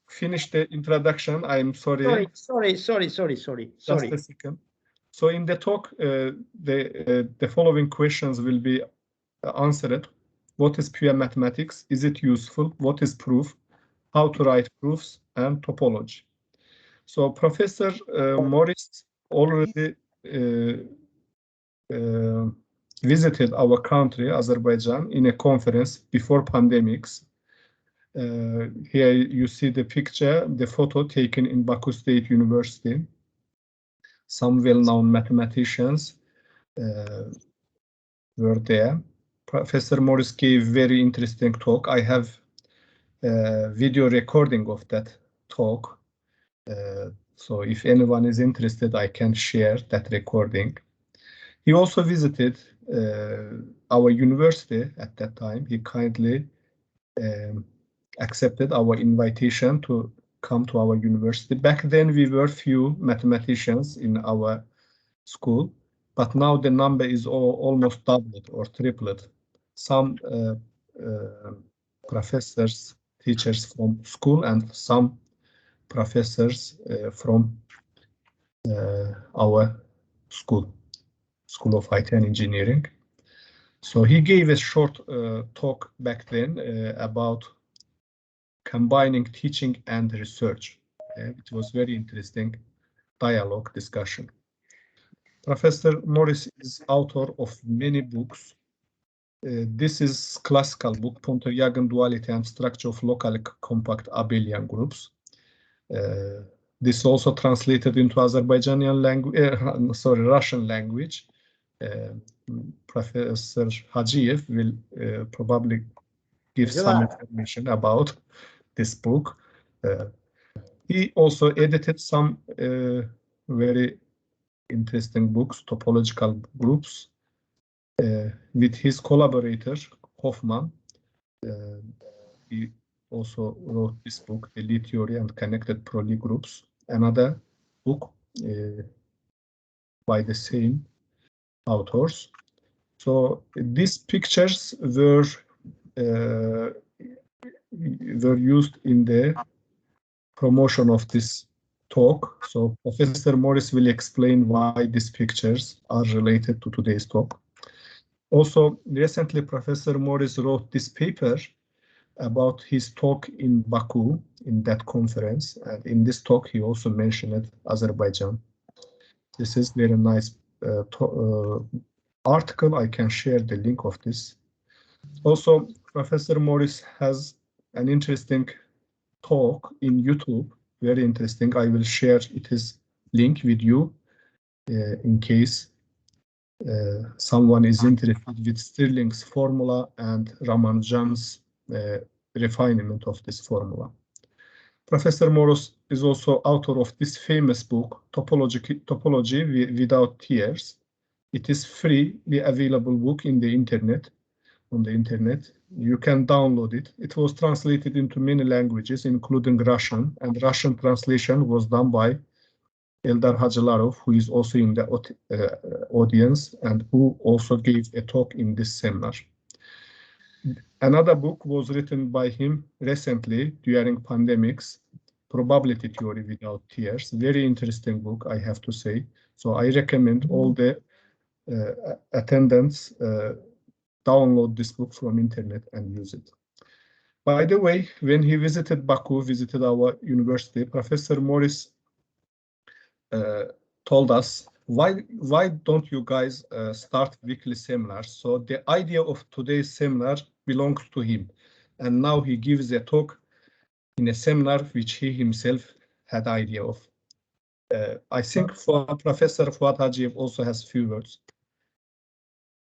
finish the introduction. I'm sorry. Sorry. Just a second. So in the talk, the following questions will be answered. What is pure mathematics? Is it useful? What is proof? How to write proofs, and topology. So Professor Morris already visited our country, Azerbaijan, in a conference before pandemics. Here you see the picture, the photo taken in Baku State University. Some well-known mathematicians were there. Professor Morris gave very interesting talk. I have a video recording of that talk. So if anyone is interested, I can share that recording. He also visited our university at that time. He kindly accepted our invitation to come to our university. Back then, we were few mathematicians in our school, but now the number is almost doubled or tripled. Some professors, teachers from school, and some professors from our school of IT and Engineering. So he gave a short talk back then about combining teaching and research. It was very interesting dialogue discussion. Professor Morris is author of many books. This is classical book, Poynter-Yaghin duality and structure of locally compact abelian groups. This also translated into Azerbaijani language, Russian language. Professor Hajiev will probably give some information about this book. He also edited some very interesting books, topological groups, with his collaborator, Hoffman. He also wrote this book, The Lie Theory and Connected Pro-Lie Groups, another book by the same authors. So these pictures were used in the promotion of this talk. So Professor Morris will explain why these pictures are related to today's talk. Also, recently Professor Morris wrote this paper about his talk in Baku in that conference, and in this talk he also mentioned Azerbaijan. This is very nice article. I can share the link of this. Also, Professor Morris has an interesting talk in YouTube, very interesting. I will share his link with you in case someone is interested with Stirling's formula and Ramanujan's refinement of this formula. Professor Morris is also author of this famous book, Topology Without Tears. It is freely available book in the internet. On the internet, you can download it. It was translated into many languages, including Russian, and Russian translation was done by Eldar Hacılarov, who is also in the audience and who also gave a talk in this seminar. Another book was written by him recently during pandemics, Probability Theory Without Tears. Very interesting book, I have to say. So I recommend all the attendants download this book from internet and use it. By the way, when he visited Baku, visited our university, Professor Morris told us, why don't you guys start weekly seminars? So the idea of today's seminar belongs to him. And now he gives a talk in a seminar which he himself had idea of. I think Professor Fuat Haciev also has few words.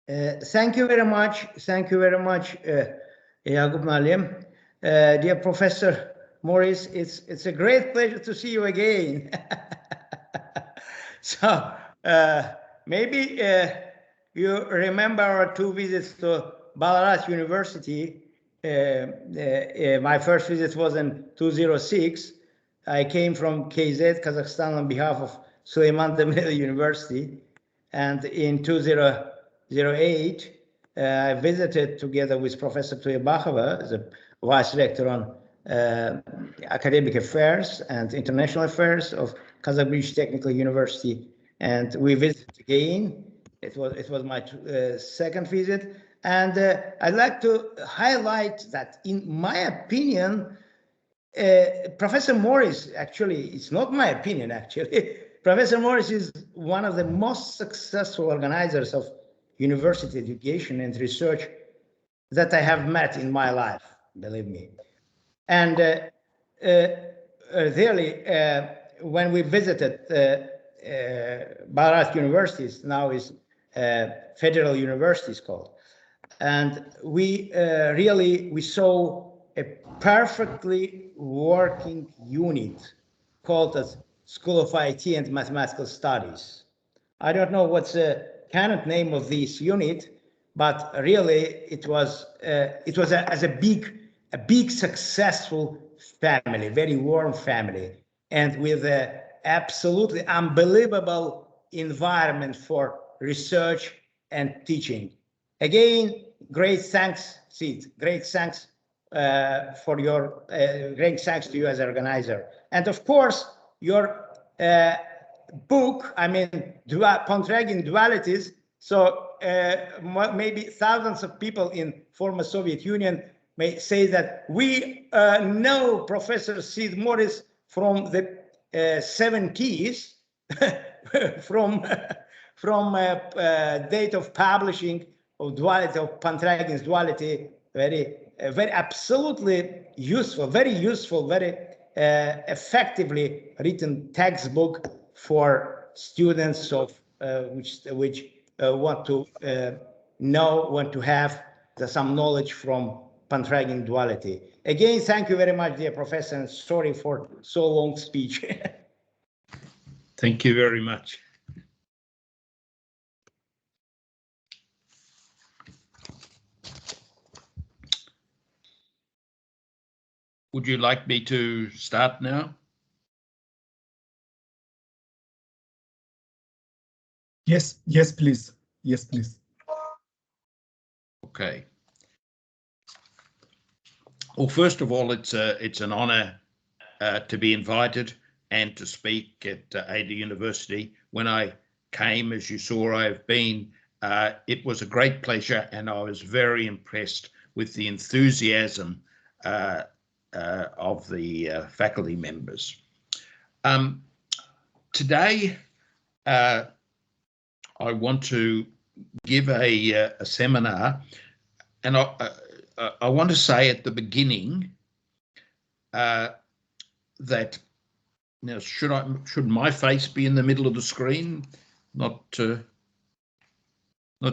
Thank you very much. Thank you very much, Yakup Malim. Dear Professor Morris, it's a great pleasure to see you again. So maybe you remember our two visits to Ballarat University. My first visit was in 2006. I came from KZ, Kazakhstan, on behalf of Süleyman Demirel University. And in 2008, I visited together with Professor Tuyabakova, the vice rector on academic affairs and international affairs of Kazakh Technical University, and we visited again. It was my second visit, and I'd like to highlight that, in my opinion, Professor Morris, actually, it's not my opinion, actually. Professor Morris is one of the most successful organizers of university education and research that I have met in my life, believe me. And really, when we visited Barat universities, now is federal universities called, and we we saw a perfectly working unit called as School of IT and Mathematical Studies. I don't know what's the canon name of this unit, but really it was a big successful family, very warm family, and with an absolutely unbelievable environment for research and teaching. Again, great thanks, Sid. Great thanks for your great thanks to you as an organizer, and of course your book. I mean, Pontryagin dualities. So maybe thousands of people in former Soviet Union may say that we know Professor Sid Morris from the 70s, from date of publishing of duality, of Pontryagin duality, very absolutely useful, very effectively written textbook for students of which want to want to have some knowledge from Pontryagin duality. Again, thank you very much, dear professor, and sorry for so long speech. Thank you very much. Would you like me to start now? Yes, please. Yes, please. Okay. Well, first of all, it's an honor to be invited and to speak at Ada University. When I came, as you saw, I've been. It was a great pleasure, and I was very impressed with the enthusiasm of the faculty members. Today, I want to give a seminar, and I want to say at the beginning that now should my face be in the middle of the screen, not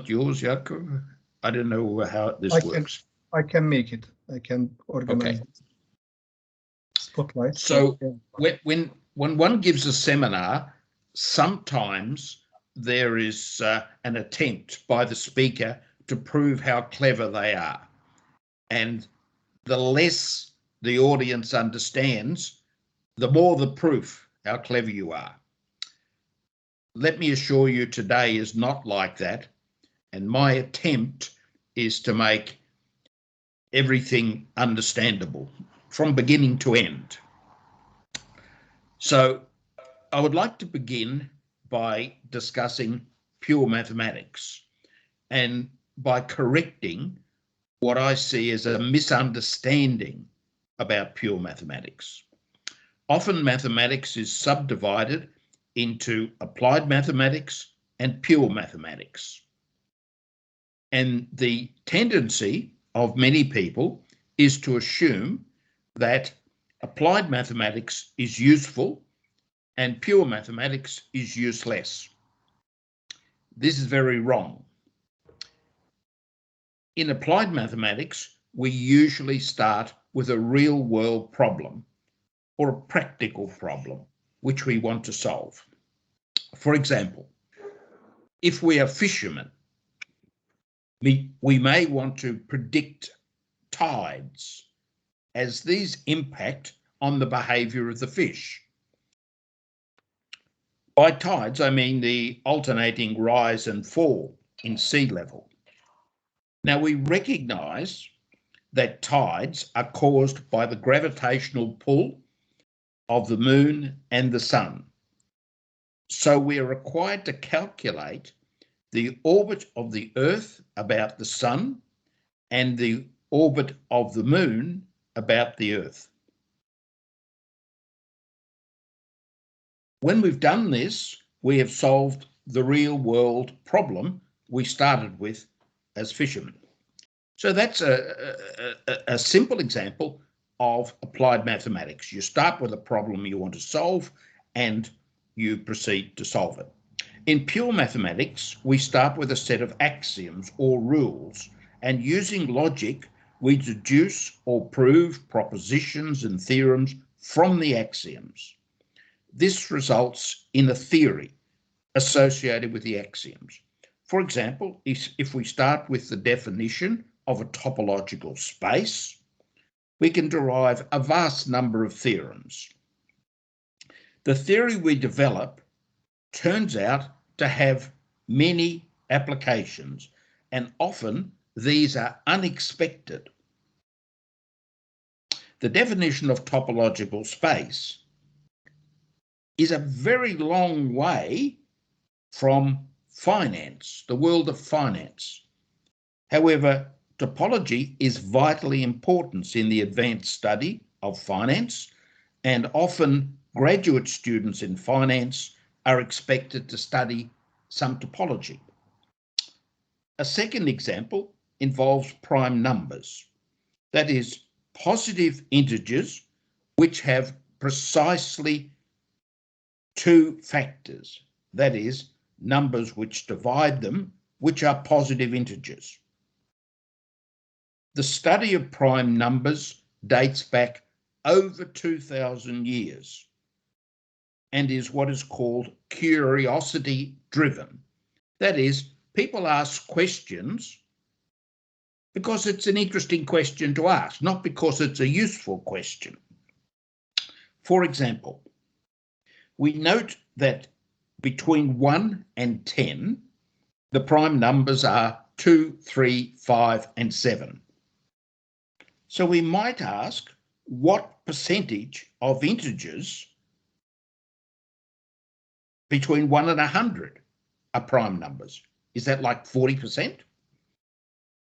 yours, Jakob? I don't know how this works. I can make it. I can organize it. Spotlight. So when one gives a seminar, sometimes there is an attempt by the speaker to prove how clever they are. And the less the audience understands, the more the proof how clever you are. Let me assure you, today is not like that. And my attempt is to make everything understandable from beginning to end. So I would like to begin by discussing pure mathematics and by correcting what I see as a misunderstanding about pure mathematics. Often mathematics is subdivided into applied mathematics and pure mathematics. And the tendency of many people is to assume that applied mathematics is useful and pure mathematics is useless. This is very wrong. In applied mathematics, we usually start with a real-world problem or a practical problem which we want to solve. For example, if we are fishermen, we may want to predict tides, as these impact on the behavior of the fish. By tides, I mean the alternating rise and fall in sea level. Now, we recognize that tides are caused by the gravitational pull of the moon and the sun. So we are required to calculate the orbit of the Earth about the sun and the orbit of the moon about the Earth. When we've done this, we have solved the real world problem we started with as fishermen. So that's a simple example of applied mathematics. You start with a problem you want to solve and you proceed to solve it. In pure mathematics, we start with a set of axioms or rules, and using logic, we deduce or prove propositions and theorems from the axioms. This results in a theory associated with the axioms. For example, if we start with the definition of a topological space, we can derive a vast number of theorems. The theory we develop turns out to have many applications, and often these are unexpected. The definition of topological space is a very long way from finance, the world of finance. However, topology is vitally important in the advanced study of finance, and often graduate students in finance are expected to study some topology. A second example involves prime numbers, that is, positive integers which have precisely two factors, that is, numbers which divide them, which are positive integers. The study of prime numbers dates back over 2,000 years and is what is called curiosity-driven. That is, people ask questions because it's an interesting question to ask, not because it's a useful question. For example, we note that between 1 and 10, the prime numbers are 2, 3, 5, and 7. So we might ask, what percentage of integers between 1 and 100 are prime numbers? Is that like 40%?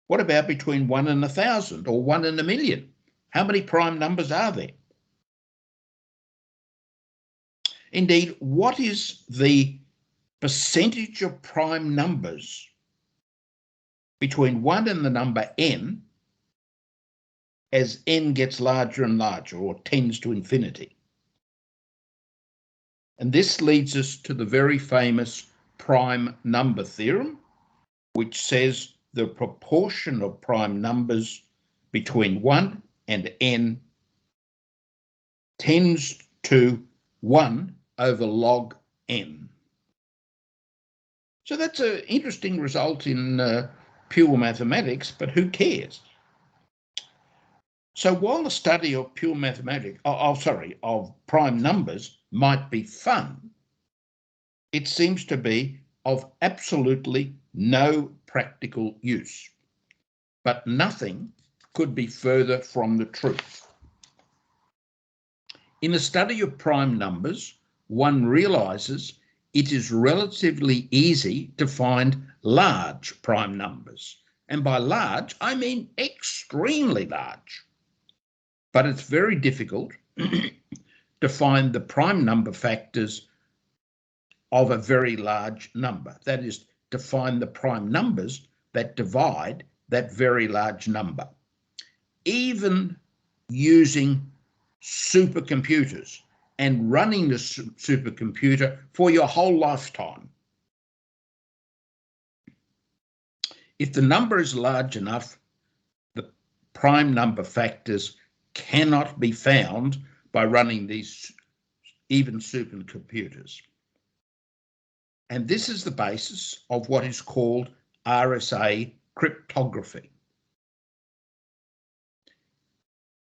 What about between 1 and 1,000 or 1 and 1,000,000? How many prime numbers are there? Indeed, what is the percentage of prime numbers between 1 and the number n as n gets larger and larger or tends to infinity? And this leads us to the very famous prime number theorem, which says the proportion of prime numbers between 1 and n tends to 1 over log n. So that's an interesting result in pure mathematics, but who cares? So while the study of pure mathematics, of prime numbers might be fun, it seems to be of absolutely no practical use. But nothing could be further from the truth. In the study of prime numbers, one realizes it is relatively easy to find large prime numbers. And by large, I mean extremely large. But it's very difficult to find the prime number factors of a very large number. That is, to find the prime numbers that divide that very large number. Even using supercomputers and running the supercomputer for your whole lifetime. If the number is large enough, the prime number factors cannot be found by running these even supercomputers. And this is the basis of what is called Rsa cryptography.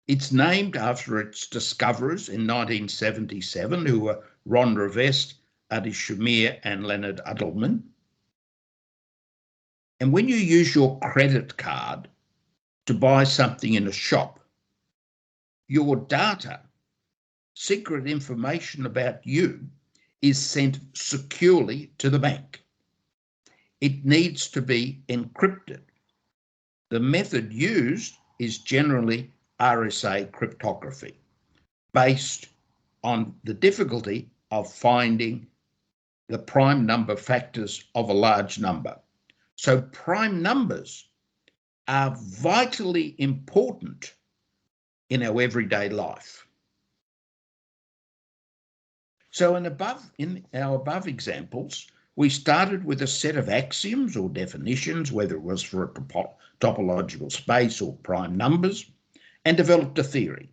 It's named after its discoverers in 1977, who were Ron Rivest, Adi Shamir, and Leonard Adleman. And when you use your credit card to buy something in a shop, your data, secret information about you, is sent securely to the bank. It needs to be encrypted. The method used is generally Rsa cryptography, based on the difficulty of finding the prime number factors of a large number. So prime numbers are vitally important in our everyday life. So in our above examples, we started with a set of axioms or definitions, whether it was for a topological space or prime numbers, and developed a theory.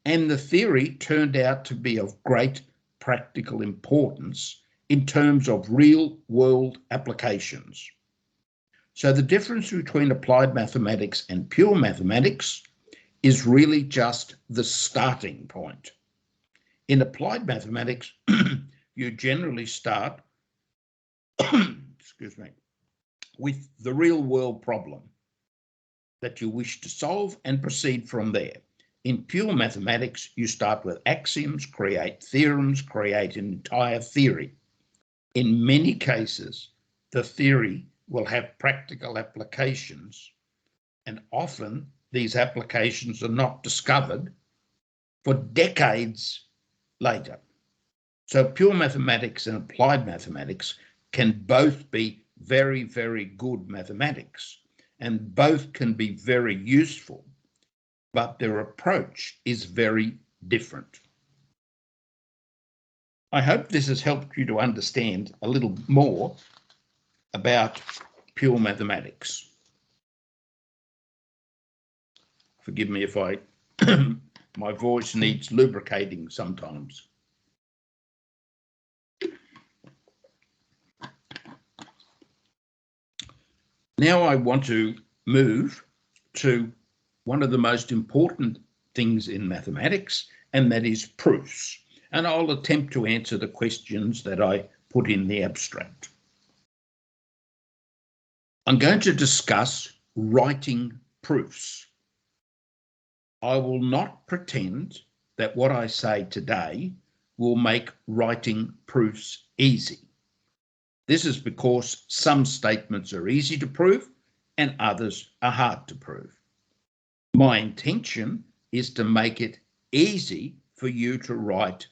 And the theory turned out to be of great practical importance in terms of real-world applications. So the difference between applied mathematics and pure mathematics is really just the starting point. In applied mathematics, you generally start excuse me, with the real-world problem that you wish to solve and proceed from there. In pure mathematics, you start with axioms, create theorems, create an entire theory. In many cases, the theory will have practical applications, and often these applications are not discovered for decades later. So pure mathematics and applied mathematics can both be very, very good mathematics, and both can be very useful, but their approach is very different. I hope this has helped you to understand a little more about pure mathematics. Forgive me if my voice needs lubricating sometimes. Now I want to move to one of the most important things in mathematics, and that is proofs. And I'll attempt to answer the questions that I put in the abstract. I'm going to discuss writing proofs. I will not pretend that what I say today will make writing proofs easy. This is because some statements are easy to prove and others are hard to prove. My intention is to make it easy for you to write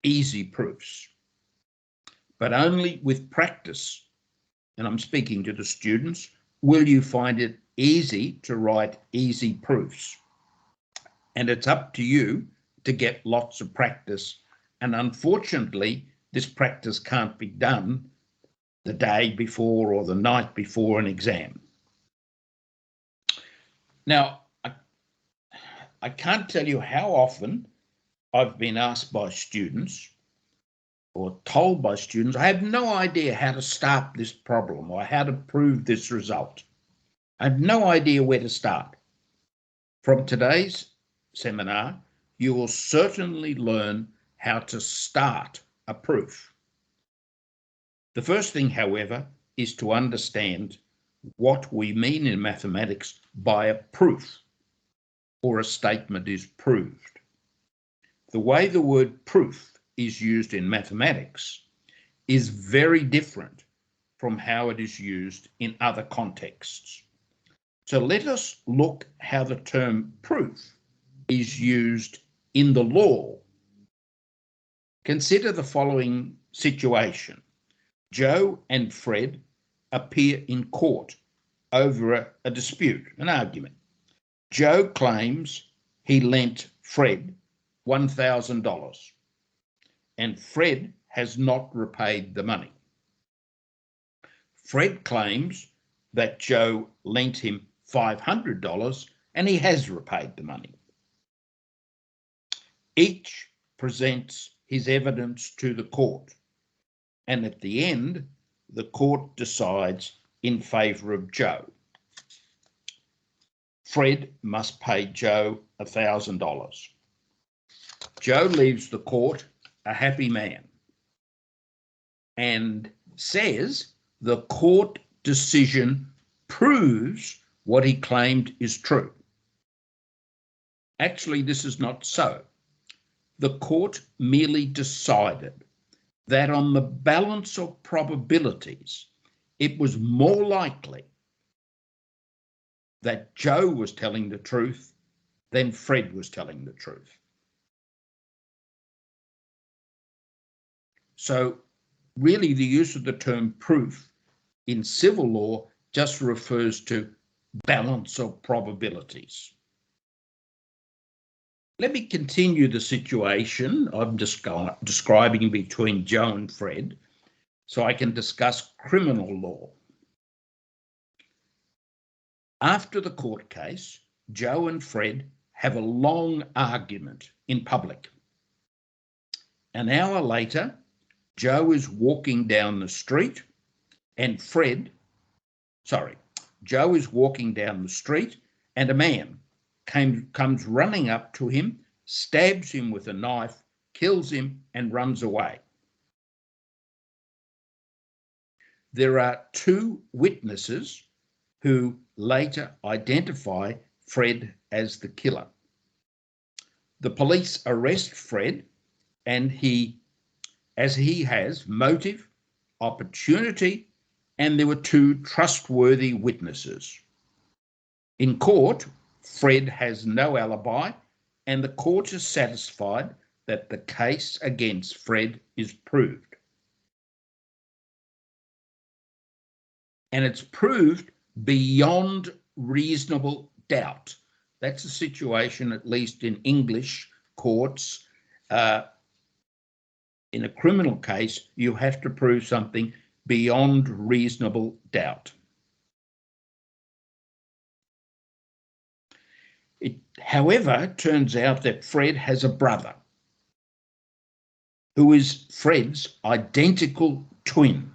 easy proofs, but only with practice, and I'm speaking to the students, will you find it easy to write easy proofs. And it's up to you to get lots of practice, and unfortunately this practice can't be done the day before or the night before an exam. Now, I can't tell you how often I've been asked by students or told by students, I have no idea how to start this problem or how to prove this result. I have no idea where to start. From today's seminar, you will certainly learn how to start a proof. The first thing, however, is to understand what we mean in mathematics by a proof or a statement is proved. The way the word proof is used in mathematics is very different from how it is used in other contexts. So let us look how the term proof is used in the law. Consider the following situation. Joe and Fred appear in court over a dispute, an argument. Joe claims he lent Fred $1,000 and Fred has not repaid the money. Fred claims that Joe lent him $500 and he has repaid the money. Each presents his evidence to the court, and at the end, the court decides in favour of Joe. Fred must pay Joe $1,000. Joe leaves the court a happy man and says the court decision proves what he claimed is true. Actually, this is not so. The court merely decided that on the balance of probabilities, it was more likely that Joe was telling the truth than Fred was telling the truth. So really the use of the term proof in civil law just refers to balance of probabilities. Let me continue the situation I'm describing between Joe and Fred so I can discuss criminal law. After the court case, Joe and Fred have a long argument in public. An hour later, Joe is walking down the street and Joe is walking down the street and a man comes running up to him, stabs him with a knife, kills him and runs away. There are two witnesses who later identify Fred as the killer. The police arrest Fred and as he has motive, opportunity, and there were two trustworthy witnesses. In court, Fred has no alibi, and the court is satisfied that the case against Fred is proved. And it's proved beyond reasonable doubt. That's a situation, at least in English courts. In a criminal case, you have to prove something beyond reasonable doubt. It, however, turns out that Fred has a brother who is Fred's identical twin.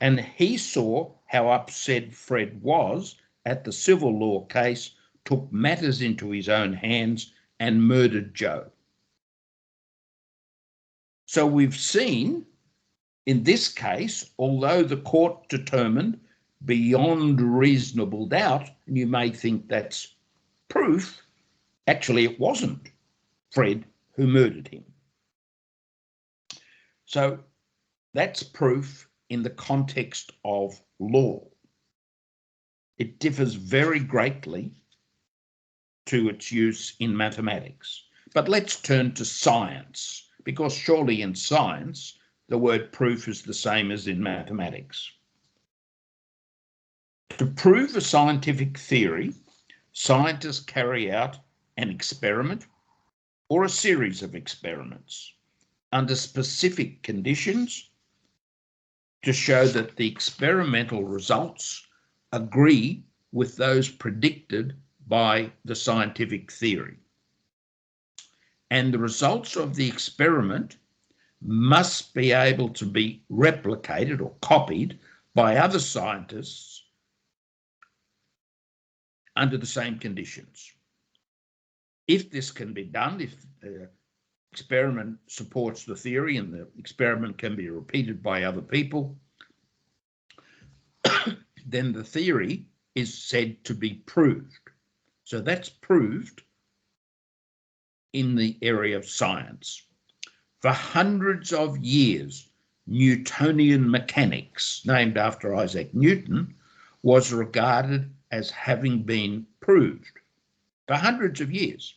And he saw how upset Fred was at the civil law case, took matters into his own hands and murdered Joe. So we've seen in this case, although the court determined beyond reasonable doubt, and you may think that's proof, actually it wasn't Fred who murdered him. So that's proof in the context of law. It differs very greatly to its use in mathematics. But let's turn to science, because surely in science, the word proof is the same as in mathematics. To prove a scientific theory, scientists carry out an experiment or a series of experiments under specific conditions to show that the experimental results agree with those predicted by the scientific theory. And the results of the experiment must be able to be replicated or copied by other scientists under the same conditions. If this can be done, if the experiment supports the theory and the experiment can be repeated by other people, then the theory is said to be proved. So that's proved in the area of science. For hundreds of years, Newtonian mechanics, named after Isaac Newton, was regarded as having been proved for hundreds of years.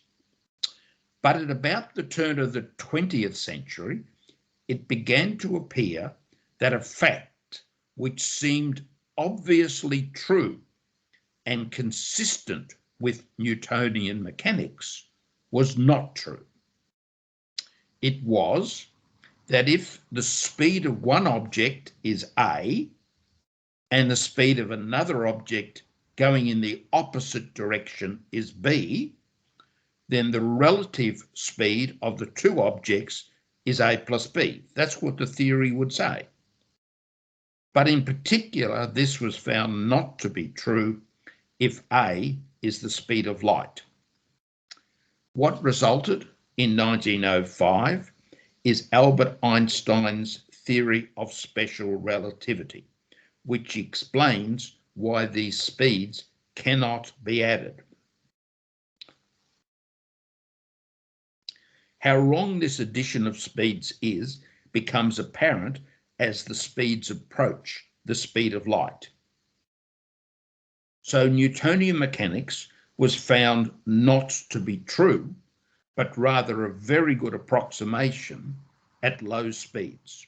But at about the turn of the 20th century, it began to appear that a fact which seemed obviously true and consistent with Newtonian mechanics was not true. It was that if the speed of one object is a and the speed of another object going in the opposite direction is b, then the relative speed of the two objects is a plus b. That's what the theory would say. But in particular, this was found not to be true if a is the speed of light. What resulted in 1905 is Albert Einstein's theory of special relativity, which explains why these speeds cannot be added. How wrong this addition of speeds is becomes apparent as the speeds approach the speed of light. So Newtonian mechanics was found not to be true, but rather a very good approximation at low speeds.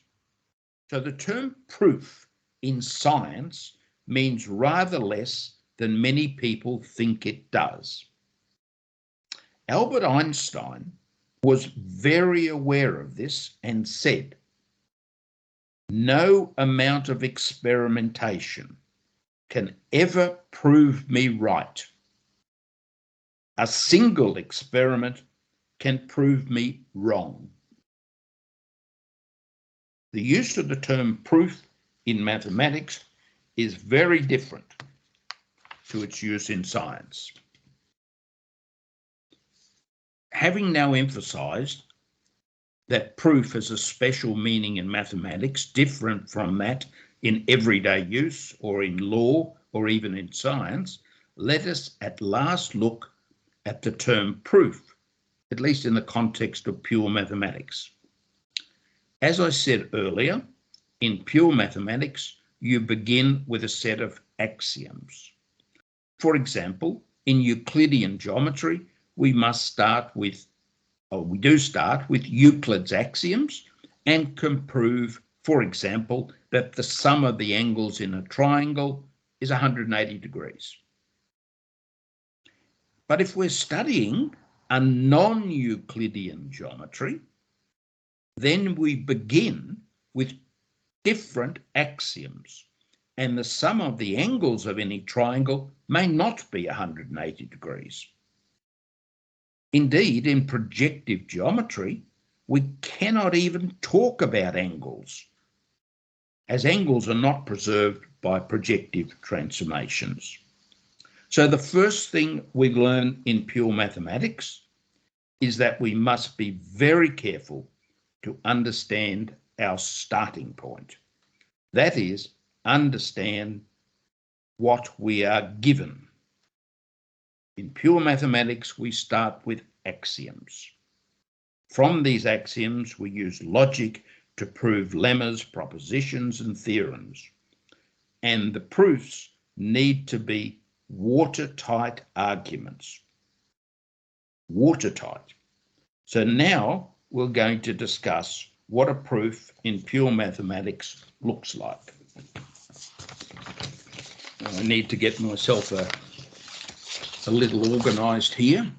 So the term proof in science means rather less than many people think it does. Albert Einstein was very aware of this and said, "No amount of experimentation can ever prove me right. A single experiment can prove me wrong." The use of the term proof in mathematics is very different to its use in science. Having now emphasized that proof has a special meaning in mathematics, different from that in everyday use or in law or even in science, let us at last look at the term proof, at least in the context of pure mathematics. As I said earlier, in pure mathematics, you begin with a set of axioms. For example, in Euclidean geometry, we must start with, or we do start with Euclid's axioms and can prove, for example, that the sum of the angles in a triangle is 180 degrees. But if we're studying a non-Euclidean geometry, then we begin with different axioms, and the sum of the angles of any triangle may not be 180 degrees. Indeed, in projective geometry, we cannot even talk about angles, as angles are not preserved by projective transformations. So the first thing we learn in pure mathematics is that we must be very careful to understand our starting point. That is, understand what we are given. In pure mathematics, we start with axioms. From these axioms, we use logic to prove lemmas, propositions, and theorems. And the proofs need to be watertight arguments. Watertight. So now we're going to discuss what a proof in pure mathematics looks like. I need to get myself a little organized here.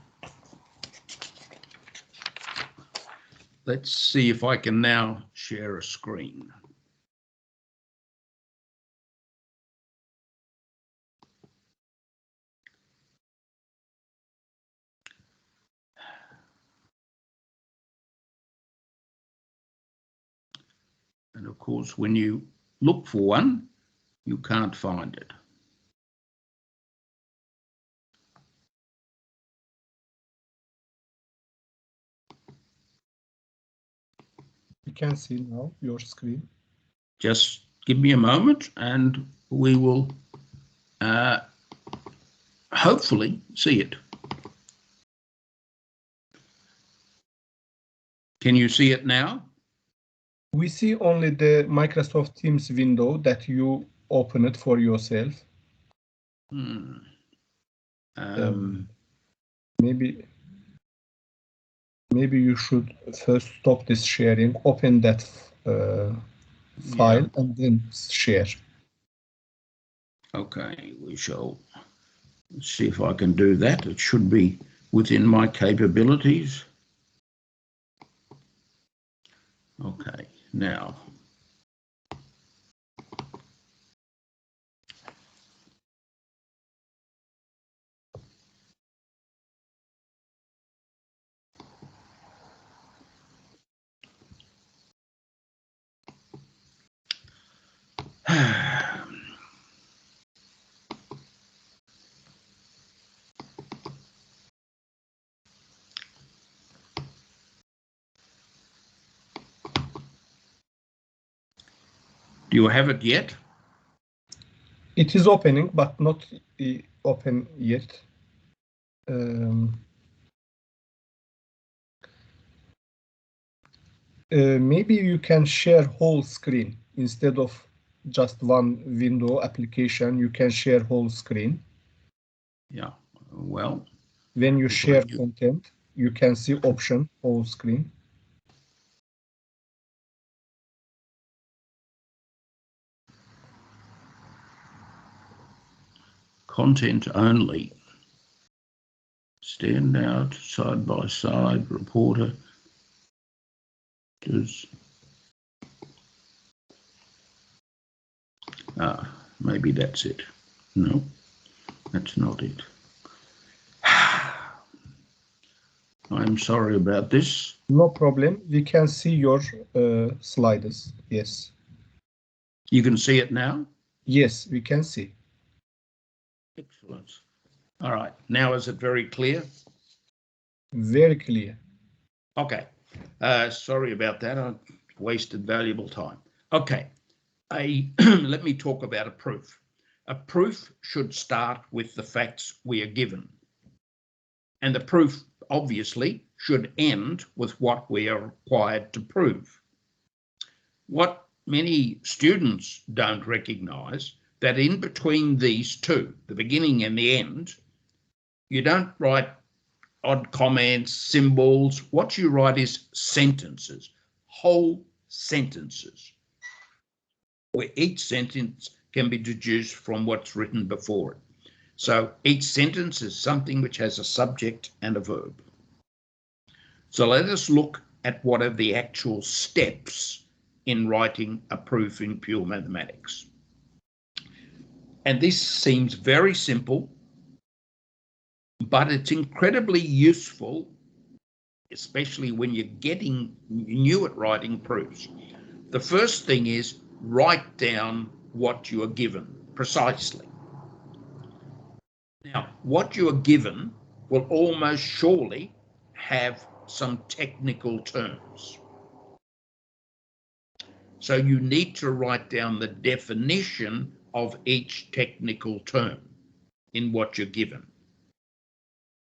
Let's see if I can now share a screen. And of course, when you look for one, you can't find it. You can see now your screen. Just give me a moment and we will hopefully see it. Can you see it now? We see only the Microsoft Teams window that you open it for yourself. Maybe you should first stop this sharing, open that file, and then share. Okay, we shall see if I can do that. It should be within my capabilities. Okay, now. Do you have it yet? It is opening, but not open yet. Maybe you can share whole screen instead of just one window application. You can share whole screen. Yeah, well, when you share content, you can see option whole screen. Content only. Stand out, side by side, reporter. Maybe that's it. No, that's not it. I'm sorry about this. No problem. We can see your slides. Yes. You can see it now? Yes, we can see. Excellent. All right. Now is it very clear? Very clear. Okay. Sorry about that. I wasted valuable time. Okay. Let me talk about a proof. A proof should start with the facts we are given. And the proof, obviously, should end with what we are required to prove. What many students don't recognise, that in between these two, the beginning and the end, you don't write odd comments, symbols. What you write is sentences, whole sentences, where each sentence can be deduced from what's written before it. So each sentence is something which has a subject and a verb. So let us look at what are the actual steps in writing a proof in pure mathematics. And this seems very simple, but it's incredibly useful, especially when you're getting new at writing proofs. The first thing is write down what you are given precisely. Now, what you are given will almost surely have some technical terms. So you need to write down the definition of each technical term in what you're given.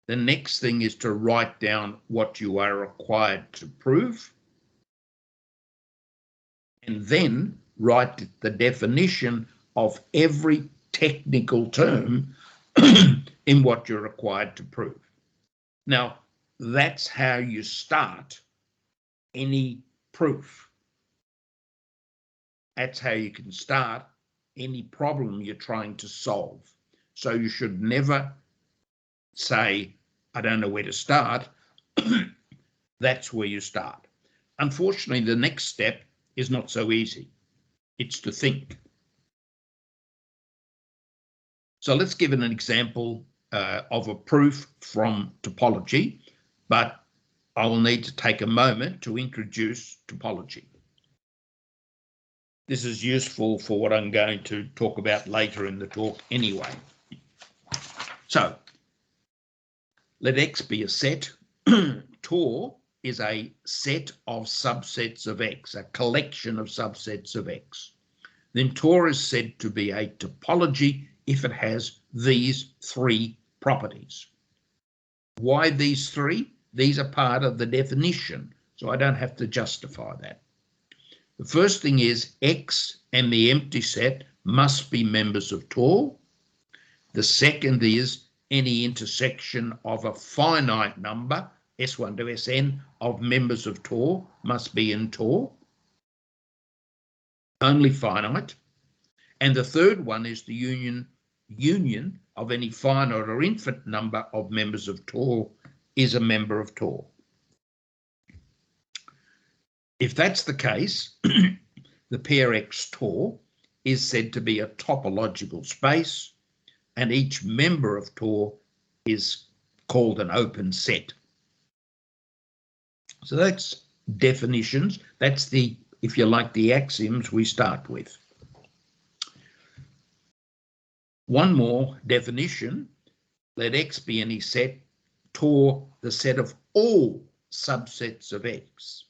The next thing is to write down what you are required to prove, and then write the definition of every technical term in what you're required to prove. Now, that's how you start any proof. That's how you can start any problem you're trying to solve. So you should never say, I don't know where to start. That's where you start. Unfortunately, the next step is not so easy. It's to think. So let's give an example of a proof from topology, but I will need to take a moment to introduce topology. This is useful for what I'm going to talk about later in the talk anyway. So let X be a set. Tor is a set of subsets of X, a collection of subsets of X. Then Tor is said to be a topology if it has these three properties. Why these three? These are part of the definition, so I don't have to justify that. The first thing is X and the empty set must be members of Tor. The second is any intersection of a finite number, S1 to Sn, of members of Tor must be in Tor. Only finite. And the third one is the union of any finite or infinite number of members of Tor is a member of Tor. If that's the case, the pair X Tor is said to be a topological space, and each member of Tor is called an open set. So that's definitions. That's the, if you like, the axioms we start with. One more definition, let X be any set, Tor the set of all subsets of X.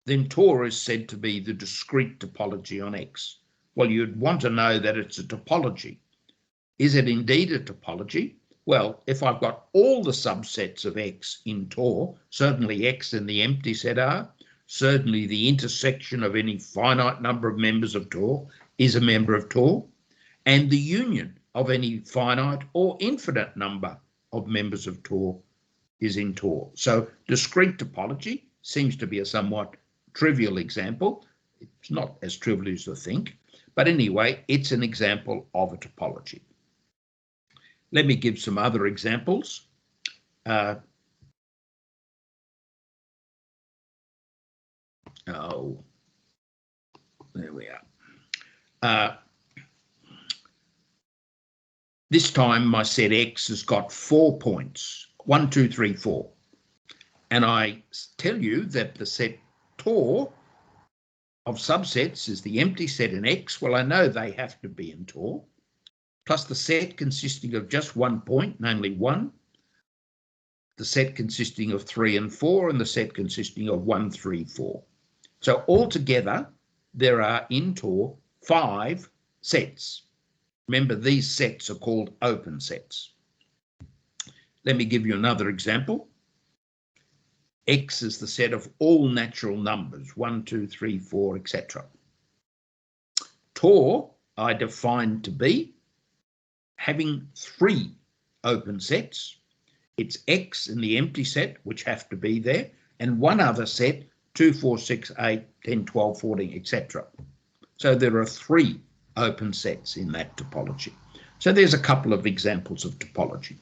Then Tor is said to be the discrete topology on X. Well, you'd want to know that it's a topology. Is it indeed a topology? Well, if I've got all the subsets of X in Tor, certainly X in the empty set are, certainly the intersection of any finite number of members of Tor is a member of Tor, and the union of any finite or infinite number of members of Tor is in Tor. So discrete topology seems to be a somewhat trivial example. It's not as trivial as you think, but anyway, it's an example of a topology. Let me give some other examples. Oh, there we are. This time my set X has got 4 points, 1, 2, 3, 4. And I tell you that the set Tor of subsets is the empty set in X. Well, I know they have to be in Tor, plus the set consisting of just 1 point, namely 1, the set consisting of 3 and 4, and the set consisting of 1, 3, 4. So altogether, there are in Tor 5 sets. Remember, these sets are called open sets. Let me give you another example. X is the set of all natural numbers, 1, 2, 3, 4, etc. Tor I define to be having 3 open sets. It's X in the empty set, which have to be there, and one other set, 2, 4, 6, 8, 10, 12, 14, etc. So there are 3 open sets in that topology. So there's a couple of examples of topology.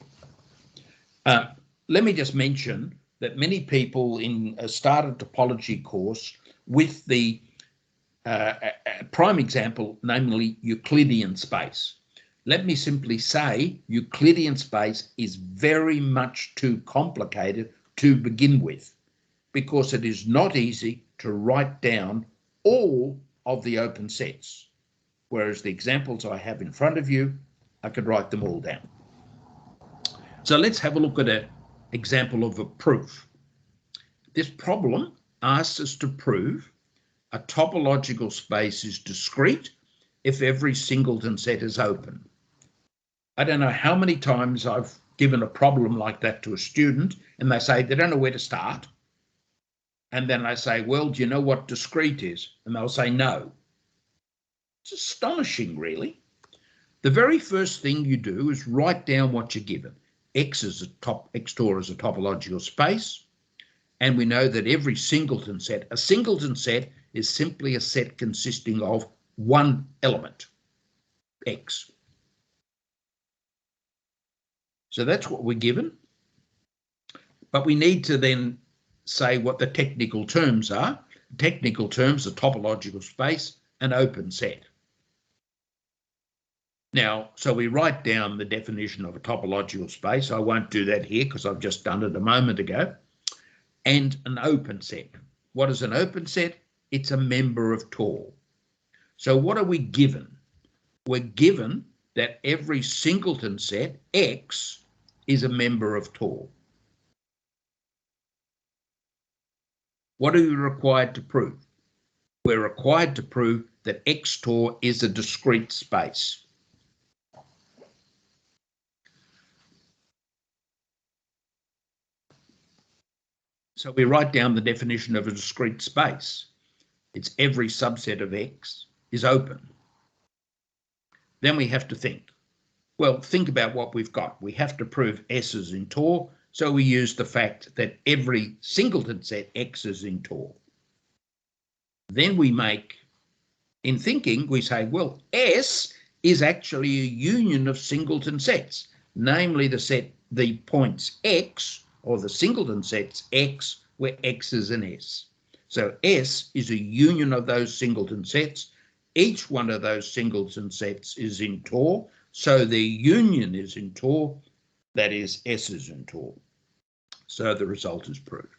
Let me just mention that many people start a topology course with the prime example, namely Euclidean space. Let me simply say Euclidean space is very much too complicated to begin with, because it is not easy to write down all of the open sets, whereas the examples I have in front of you, I could write them all down. So let's have a look at an example of a proof. This problem asks us to prove a topological space is discrete if every singleton set is open. I don't know how many times I've given a problem like that to a student and they say they don't know where to start. And then I say, well, do you know what discrete is? And they'll say no. It's astonishing, really. The very first thing you do is write down what you're given. X Tor is a topological space. And we know that every singleton set, a singleton set is simply a set consisting of one element, X. So that's what we're given. But we need to then say what the technical terms are. Technical terms are topological space and open set. Now, so we write down the definition of a topological space. I won't do that here because I've just done it a moment ago. And an open set. What is an open set? It's a member of Tor. So what are we given? We're given that every singleton set, X, is a member of Tor. What are we required to prove? We're required to prove that X Tor is a discrete space. So we write down the definition of a discrete space. It's every subset of X is open. Then we have to think. Well, think about what we've got. We have to prove S is in Tor, so we use the fact that every singleton set X is in Tor. Then we make, in thinking, we say, well, S is actually a union of singleton sets, namely the points X, or the singleton sets X, where X is an S. So S is a union of those singleton sets. Each one of those singleton sets is in Tor, so the union is in Tor, that is, S is in Tor. So the result is proved.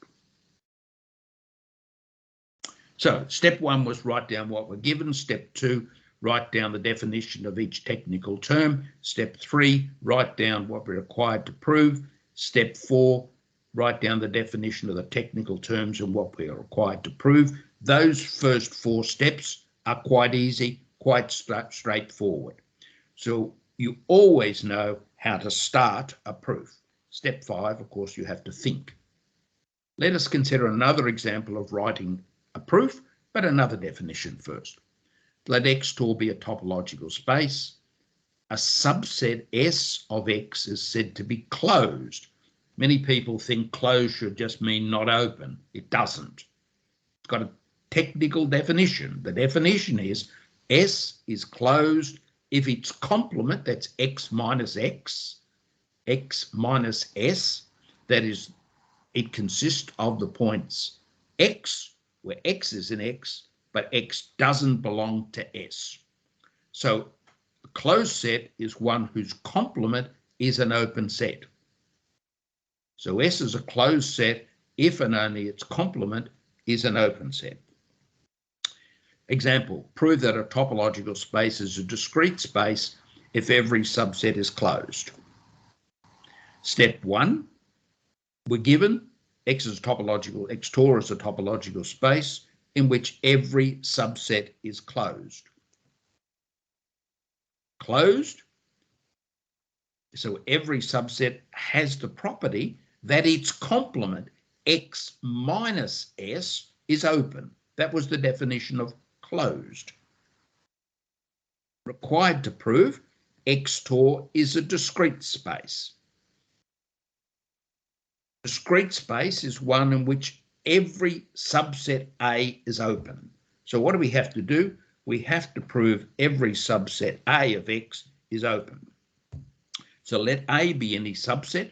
So step 1 was write down what we're given. Step 2, write down the definition of each technical term. Step 3, write down what we're required to prove. Step 4, write down the definition of the technical terms and what we are required to prove. Those first 4 steps are quite easy, quite straightforward. So you always know how to start a proof. Step 5, of course, you have to think. Let us consider another example of writing a proof, but another definition first. Let X-tor be a topological space. A subset S of X is said to be closed. Many people think closed should just mean not open. It doesn't. It's got a technical definition. The definition is S is closed if its complement, that's X minus X, X minus S, that is, it consists of the points X, where X is an X, but X doesn't belong to S. So a closed set is one whose complement is an open set. So S is a closed set if and only its complement is an open set. Example, prove that a topological space is a discrete space if every subset is closed. Step 1, we're given X is topological, X-tor is a topological space in which every subset is closed. Closed, so every subset has the property that its complement, X minus S, is open. That was the definition of closed. Required to prove, X-tor is a discrete space. Discrete space is one in which every subset A is open. So what do we have to do? We have to prove every subset A of X is open. So let A be any subset.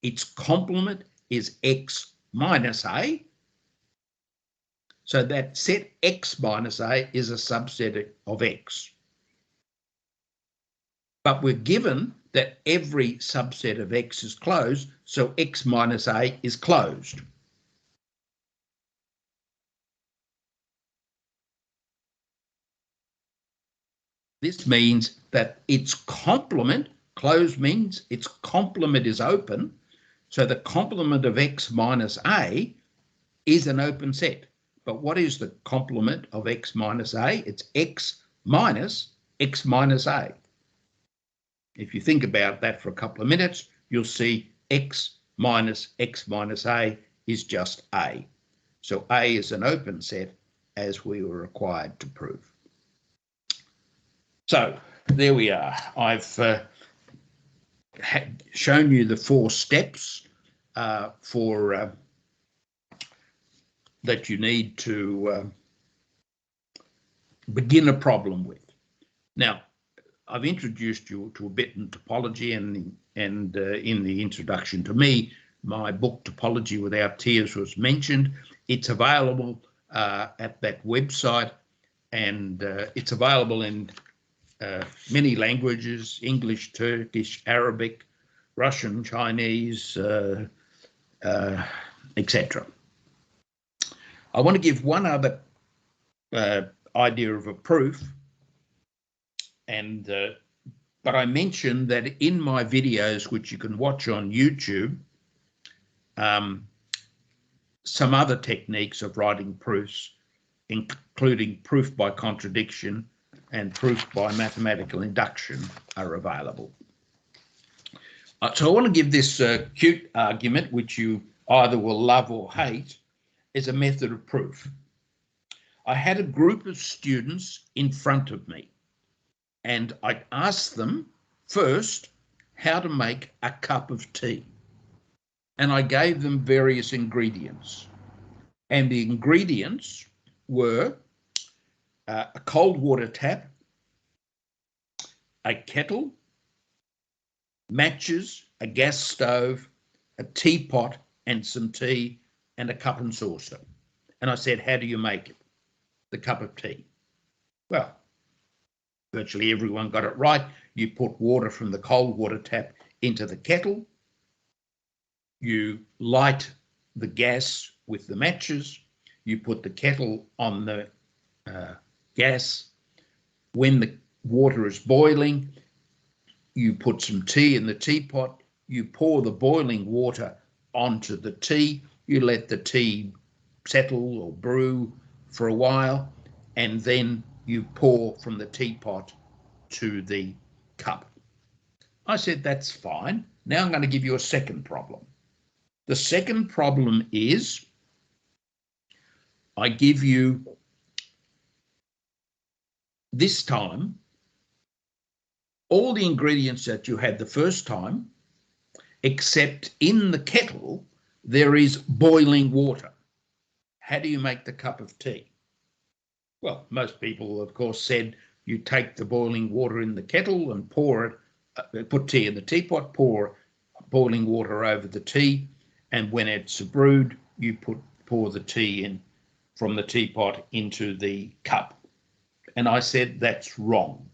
Its complement is X minus A. So that set X minus A is a subset of X. But we're given that every subset of X is closed, so X minus A is closed. This means that its complement, closed means its complement is open, so the complement of X minus A is an open set. But what is the complement of X minus A? It's X minus A. If you think about that for a couple of minutes, you'll see X minus A is just A. So A is an open set, as we were required to prove. So there we are. I've shown you the 4 steps that you need to begin a problem with. Now, I've introduced you to a bit in topology, and in the introduction to me, my book Topology Without Tears was mentioned. It's available at that website, and it's available in many languages: English, Turkish, Arabic, Russian, Chinese, etc. I want to give one other idea of a proof, and but I mentioned that in my videos, which you can watch on YouTube, some other techniques of writing proofs, including proof by contradiction and proof by mathematical induction, are available. So I want to give this cute argument, which you either will love or hate, as a method of proof. I had a group of students in front of me, and I asked them first how to make a cup of tea. And I gave them various ingredients. And the ingredients were a cold water tap, a kettle, matches, a gas stove, a teapot, and some tea, and a cup and saucer. And I said, how do you make it? The cup of tea. Well, virtually everyone got it right. You put water from the cold water tap into the kettle. You light the gas with the matches. You put the kettle on the gas. When the water is boiling, you put some tea in the teapot. You pour the boiling water onto the tea. You let the tea settle or brew for a while, and then you pour from the teapot to the cup. I said, that's fine. Now I'm going to give you a second problem. The second problem is I give you this time all the ingredients that you had the first time, except in the kettle there is boiling water. How do you make the cup of tea? Well, most people, of course, said you take the boiling water in the kettle and pour it, put tea in the teapot, pour boiling water over the tea, and when it's brewed, you pour the tea in from the teapot into the cup. And I said, that's wrong.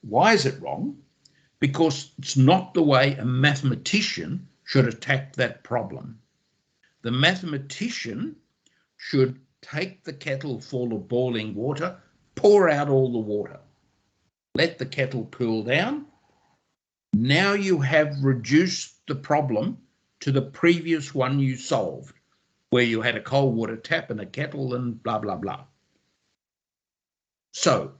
Why is it wrong? Because it's not the way a mathematician should attack that problem. The mathematician should take the kettle full of boiling water, pour out all the water, let the kettle cool down. Now you have reduced the problem to the previous one you solved, where you had a cold water tap and a kettle and blah, blah, blah. So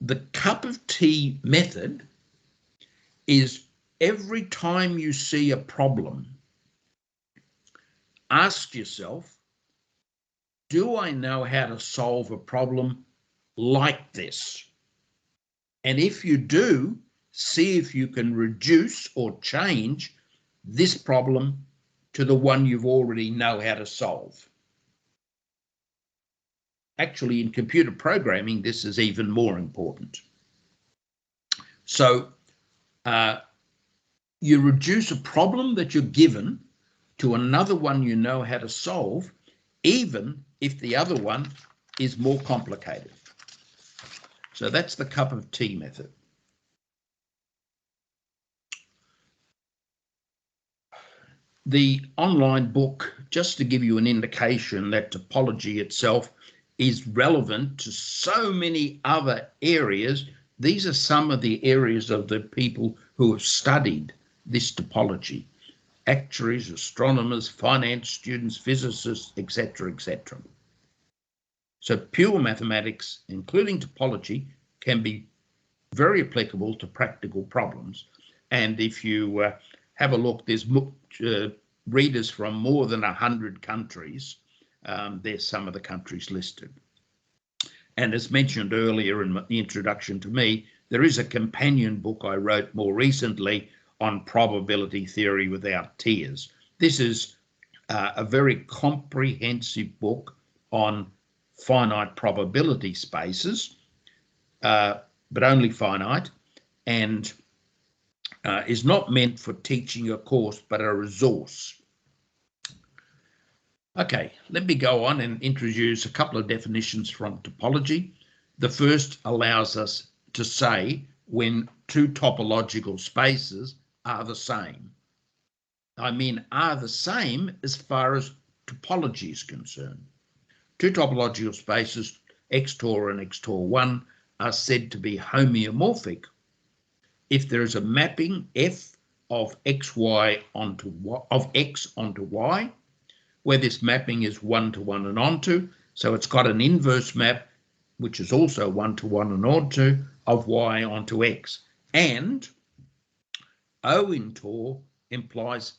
the cup of tea method is every time you see a problem, ask yourself, do I know how to solve a problem like this? And if you do, see if you can reduce or change this problem to the one you've already know how to solve. Actually, in computer programming, this is even more important. So you reduce a problem that you're given to another one you know how to solve, even if the other one is more complicated. So that's the cup of tea method. The online book, just to give you an indication that topology itself is relevant to so many other areas. These are some of the areas of the people who have studied this topology: actuaries, astronomers, finance students, physicists, etc., etc. So pure mathematics, including topology, can be very applicable to practical problems. And if you have a look, there's readers from more than 100 countries. There's some of the countries listed. And as mentioned earlier in the introduction to me, there is a companion book I wrote more recently on probability theory without tears. This is a very comprehensive book on finite probability spaces, but only finite, and is not meant for teaching a course, but a resource. Okay, let me go on and introduce a couple of definitions from topology. The first allows us to say when two topological spaces are the same. I mean, are the same as far as topology is concerned. Two topological spaces, xtor and xtor1, are said to be homeomorphic if there is a mapping f of xy onto of x onto y, where this mapping is 1-to-1 and onto, so it's got an inverse map, which is also 1-to-1 and onto, of y onto x. And O in Tor implies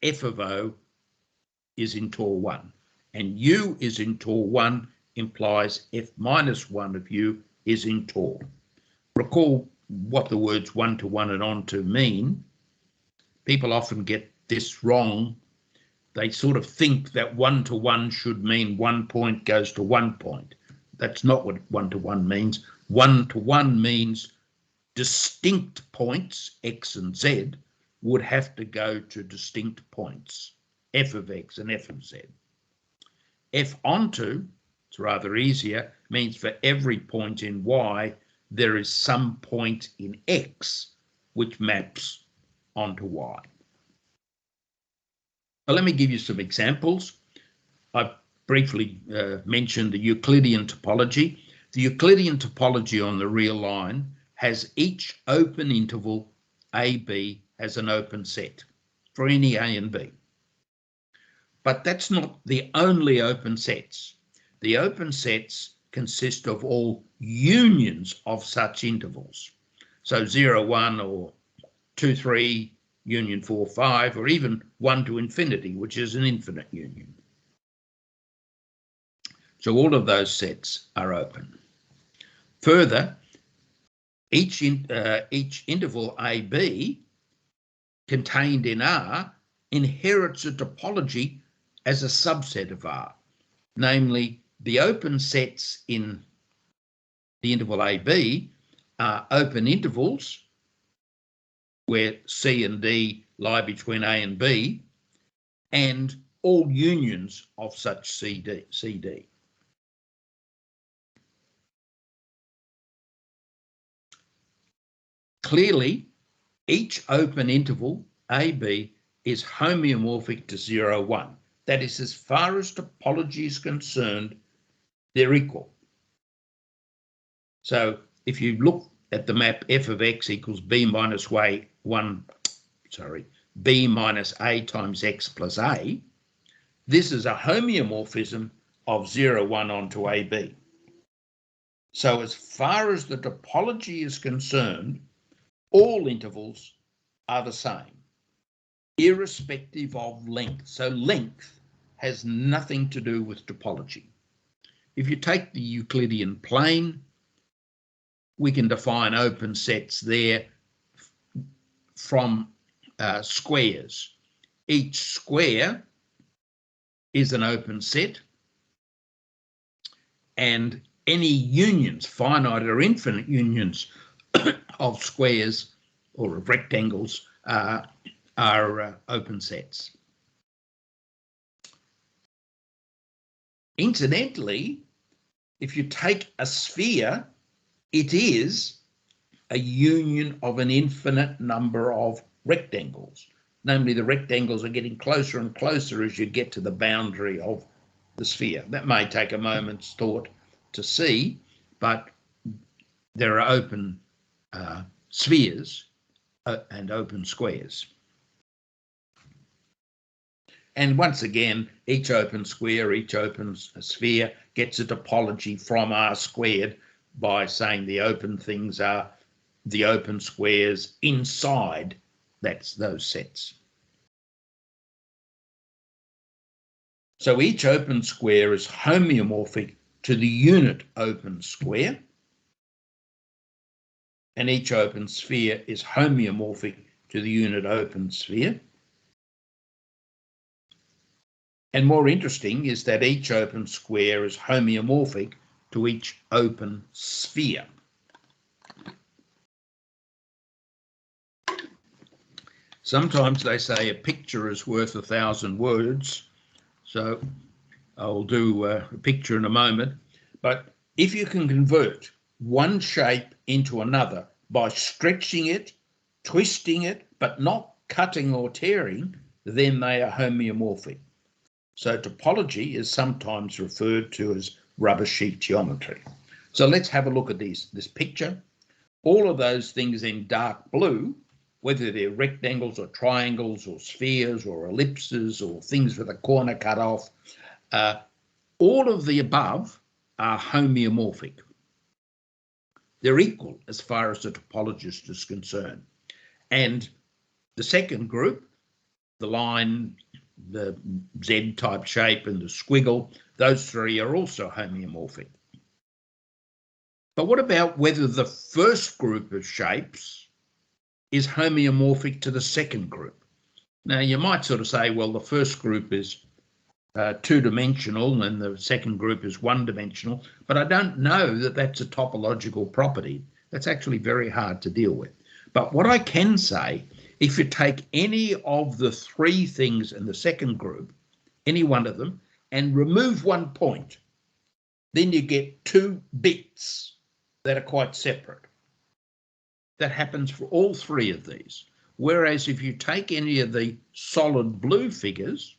f of O is in Tor 1, and U is in Tor 1 implies f minus 1 of U is in Tor. Recall what the words 1-to-1 and onto mean. People often get this wrong. They sort of think that 1-to-1 should mean 1 point goes to 1 point. That's not what 1-to-1 means. 1-to-1 means distinct points, x and z, would have to go to distinct points, f of x and f of z. F onto, it's rather easier, means for every point in y, there is some point in x which maps onto y. Now, let me give you some examples. I briefly mentioned the Euclidean topology. The Euclidean topology on the real line has each open interval AB as an open set for any A and B. But that's not the only open sets. The open sets consist of all unions of such intervals. So 0, 1 or 2, 3, union 4, 5, or even 1 to infinity, which is an infinite union. So all of those sets are open. Further, each interval AB contained in R inherits a topology as a subset of R, namely the open sets in the interval AB are open intervals where C and D lie between A and B, and all unions of such CD. Clearly, each open interval AB is homeomorphic to 0, 1. That is, as far as topology is concerned, they're equal. So if you look at the map f of x equals b minus b minus a times x plus a, this is a homeomorphism of 0, 1 onto AB. So as far as the topology is concerned, all intervals are the same, irrespective of length. So length has nothing to do with topology. If you take the Euclidean plane, we can define open sets there from squares. Each square is an open set, and any unions, finite or infinite unions of squares or of rectangles are open sets. Incidentally, if you take a sphere, it is a union of an infinite number of rectangles. Namely, the rectangles are getting closer and closer as you get to the boundary of the sphere. That may take a moment's thought to see, but there are open spheres and open squares. And once again, each open square, each open sphere gets a topology from R squared by saying the open things are the open squares inside those sets. So each open square is homeomorphic to the unit open square, and each open sphere is homeomorphic to the unit open sphere. And more interesting is that each open square is homeomorphic to each open sphere. Sometimes they say a picture is worth 1,000 words, so I'll do a picture in a moment. But if you can convert one shape into another by stretching it, twisting it, but not cutting or tearing, then they are homeomorphic. So topology is sometimes referred to as rubber sheet geometry. So let's have a look at this picture. All of those things in dark blue, whether they're rectangles or triangles or spheres or ellipses or things with a corner cut off, all of the above are homeomorphic. They're equal as far as the topologist is concerned. And the second group, the line, the Z-type shape and the squiggle, those three are also homeomorphic. But what about whether the first group of shapes is homeomorphic to the second group? Now, you might sort of say, well, the first group is two-dimensional and the second group is one-dimensional, but I don't know that that's a topological property. That's actually very hard to deal with. But what I can say, if you take any of the three things in the second group, any one of them, and remove one point, then you get two bits that are quite separate. That happens for all three of these. Whereas if you take any of the solid blue figures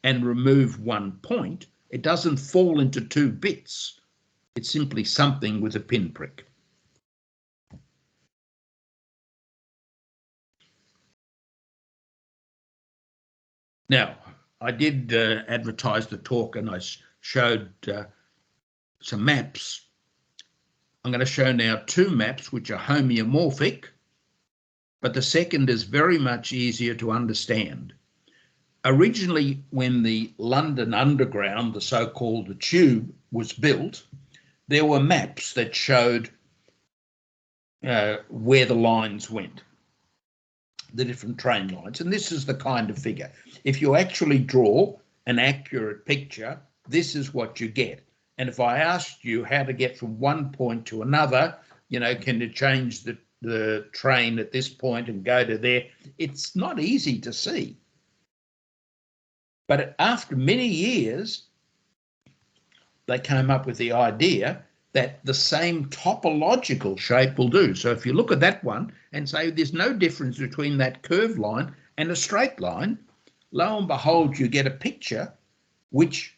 and remove one point, it doesn't fall into two bits. It's simply something with a pinprick. Now, I did advertise the talk and I showed some maps. I'm going to show now two maps which are homeomorphic, but the second is very much easier to understand. Originally, when the London Underground, the so-called tube, was built, there were maps that showed where the lines went, the different train lines. And this is the kind of figure. If you actually draw an accurate picture, this is what you get. And if I asked you how to get from one point to another, you know, can you change the train at this point and go to there? It's not easy to see. But after many years, they came up with the idea that the same topological shape will do. So if you look at that one and say there's no difference between that curved line and a straight line, lo and behold, you get a picture which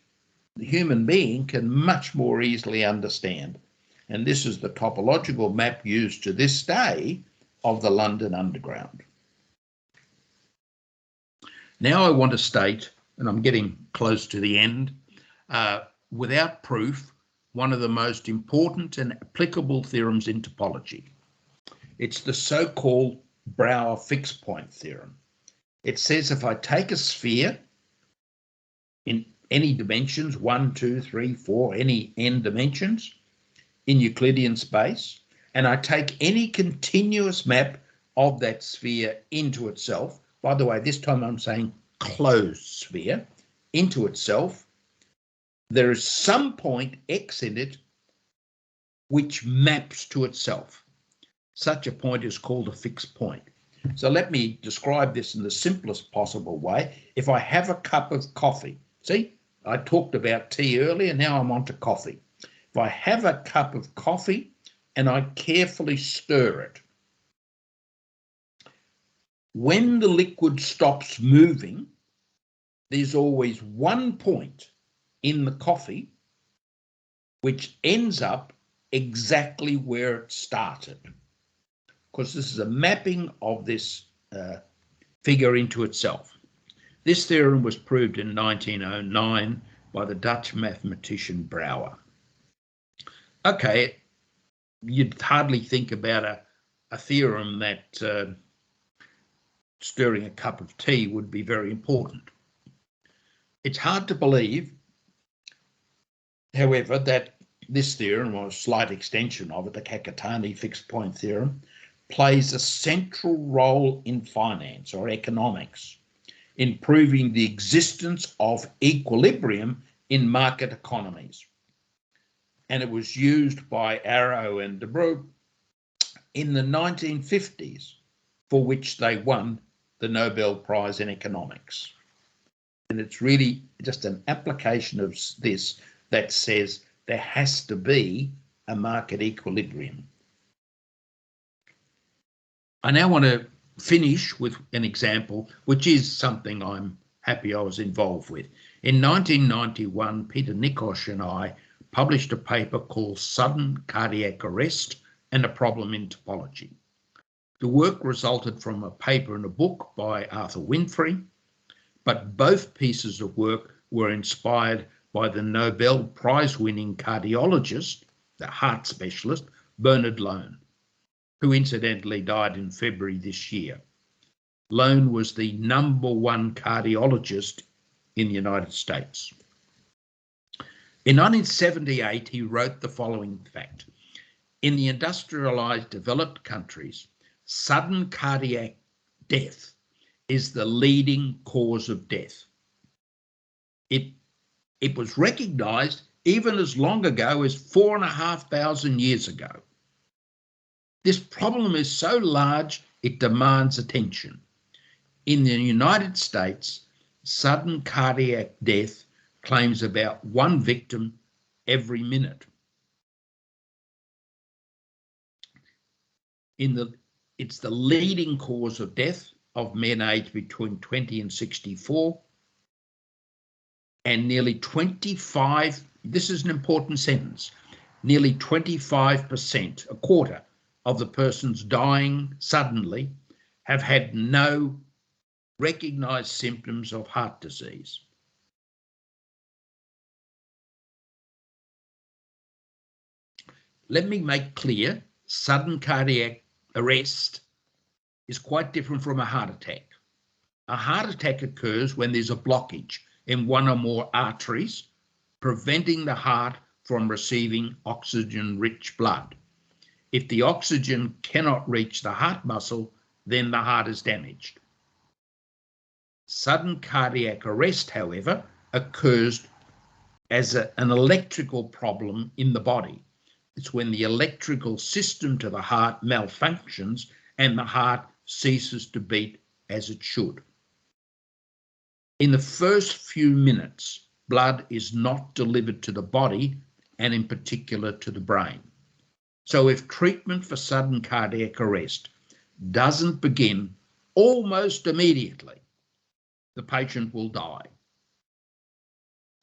the human being can much more easily understand. And this is the topological map used to this day of the London Underground. Now I want to state, and I'm getting close to the end, without proof, one of the most important and applicable theorems in topology. It's the so-called Brouwer fixed point theorem. It says if I take a sphere in any dimensions, 1, 2, 3, 4, any n dimensions in Euclidean space, and I take any continuous map of that sphere into itself, by the way, this time I'm saying closed sphere, into itself, there is some point x in it which maps to itself. Such a point is called a fixed point. So let me describe this in the simplest possible way. If I have a cup of coffee, see, I talked about tea earlier, now I'm on to coffee. If I have a cup of coffee and I carefully stir it, when the liquid stops moving, there's always one point in the coffee which ends up exactly where it started, because this is a mapping of this figure into itself. This theorem was proved in 1909 by the Dutch mathematician Brouwer. Okay, you'd hardly think about a theorem that stirring a cup of tea would be very important. It's hard to believe, however, that this theorem, or a slight extension of it, the Kakutani fixed point theorem, plays a central role in finance or economics, in proving the existence of equilibrium in market economies. And it was used by Arrow and de Broglie in the 1950s, for which they won the Nobel Prize in Economics. And it's really just an application of this that says there has to be a market equilibrium. I now want to finish with an example, which is something I'm happy I was involved with. In 1991, Peter Nikosh and I published a paper called Sudden Cardiac Arrest and a Problem in Topology. The work resulted from a paper and a book by Arthur Winfrey, but both pieces of work were inspired by the Nobel Prize-winning cardiologist, the heart specialist, Bernard Lown, who incidentally died in February this year. Lown was the #1 cardiologist in the United States. In 1978, he wrote the following fact. In the industrialized developed countries, sudden cardiac death is the leading cause of death. It was recognized even as long ago as 4,500 years ago. This problem is so large, it demands attention. In the United States, sudden cardiac death claims about 1 victim every minute. It's the leading cause of death of men aged between 20 and 64, and nearly 25, this is an important sentence, nearly 25%, a quarter of the persons dying suddenly have had no recognized symptoms of heart disease. Let me make clear, sudden cardiac arrest is quite different from a heart attack. A heart attack occurs when there's a blockage in one or more arteries, preventing the heart from receiving oxygen-rich blood. If the oxygen cannot reach the heart muscle, then the heart is damaged. Sudden cardiac arrest, however, occurs as an electrical problem in the body. It's when the electrical system to the heart malfunctions and the heart ceases to beat as it should. In the first few minutes, blood is not delivered to the body and in particular to the brain. So if treatment for sudden cardiac arrest doesn't begin almost immediately, the patient will die.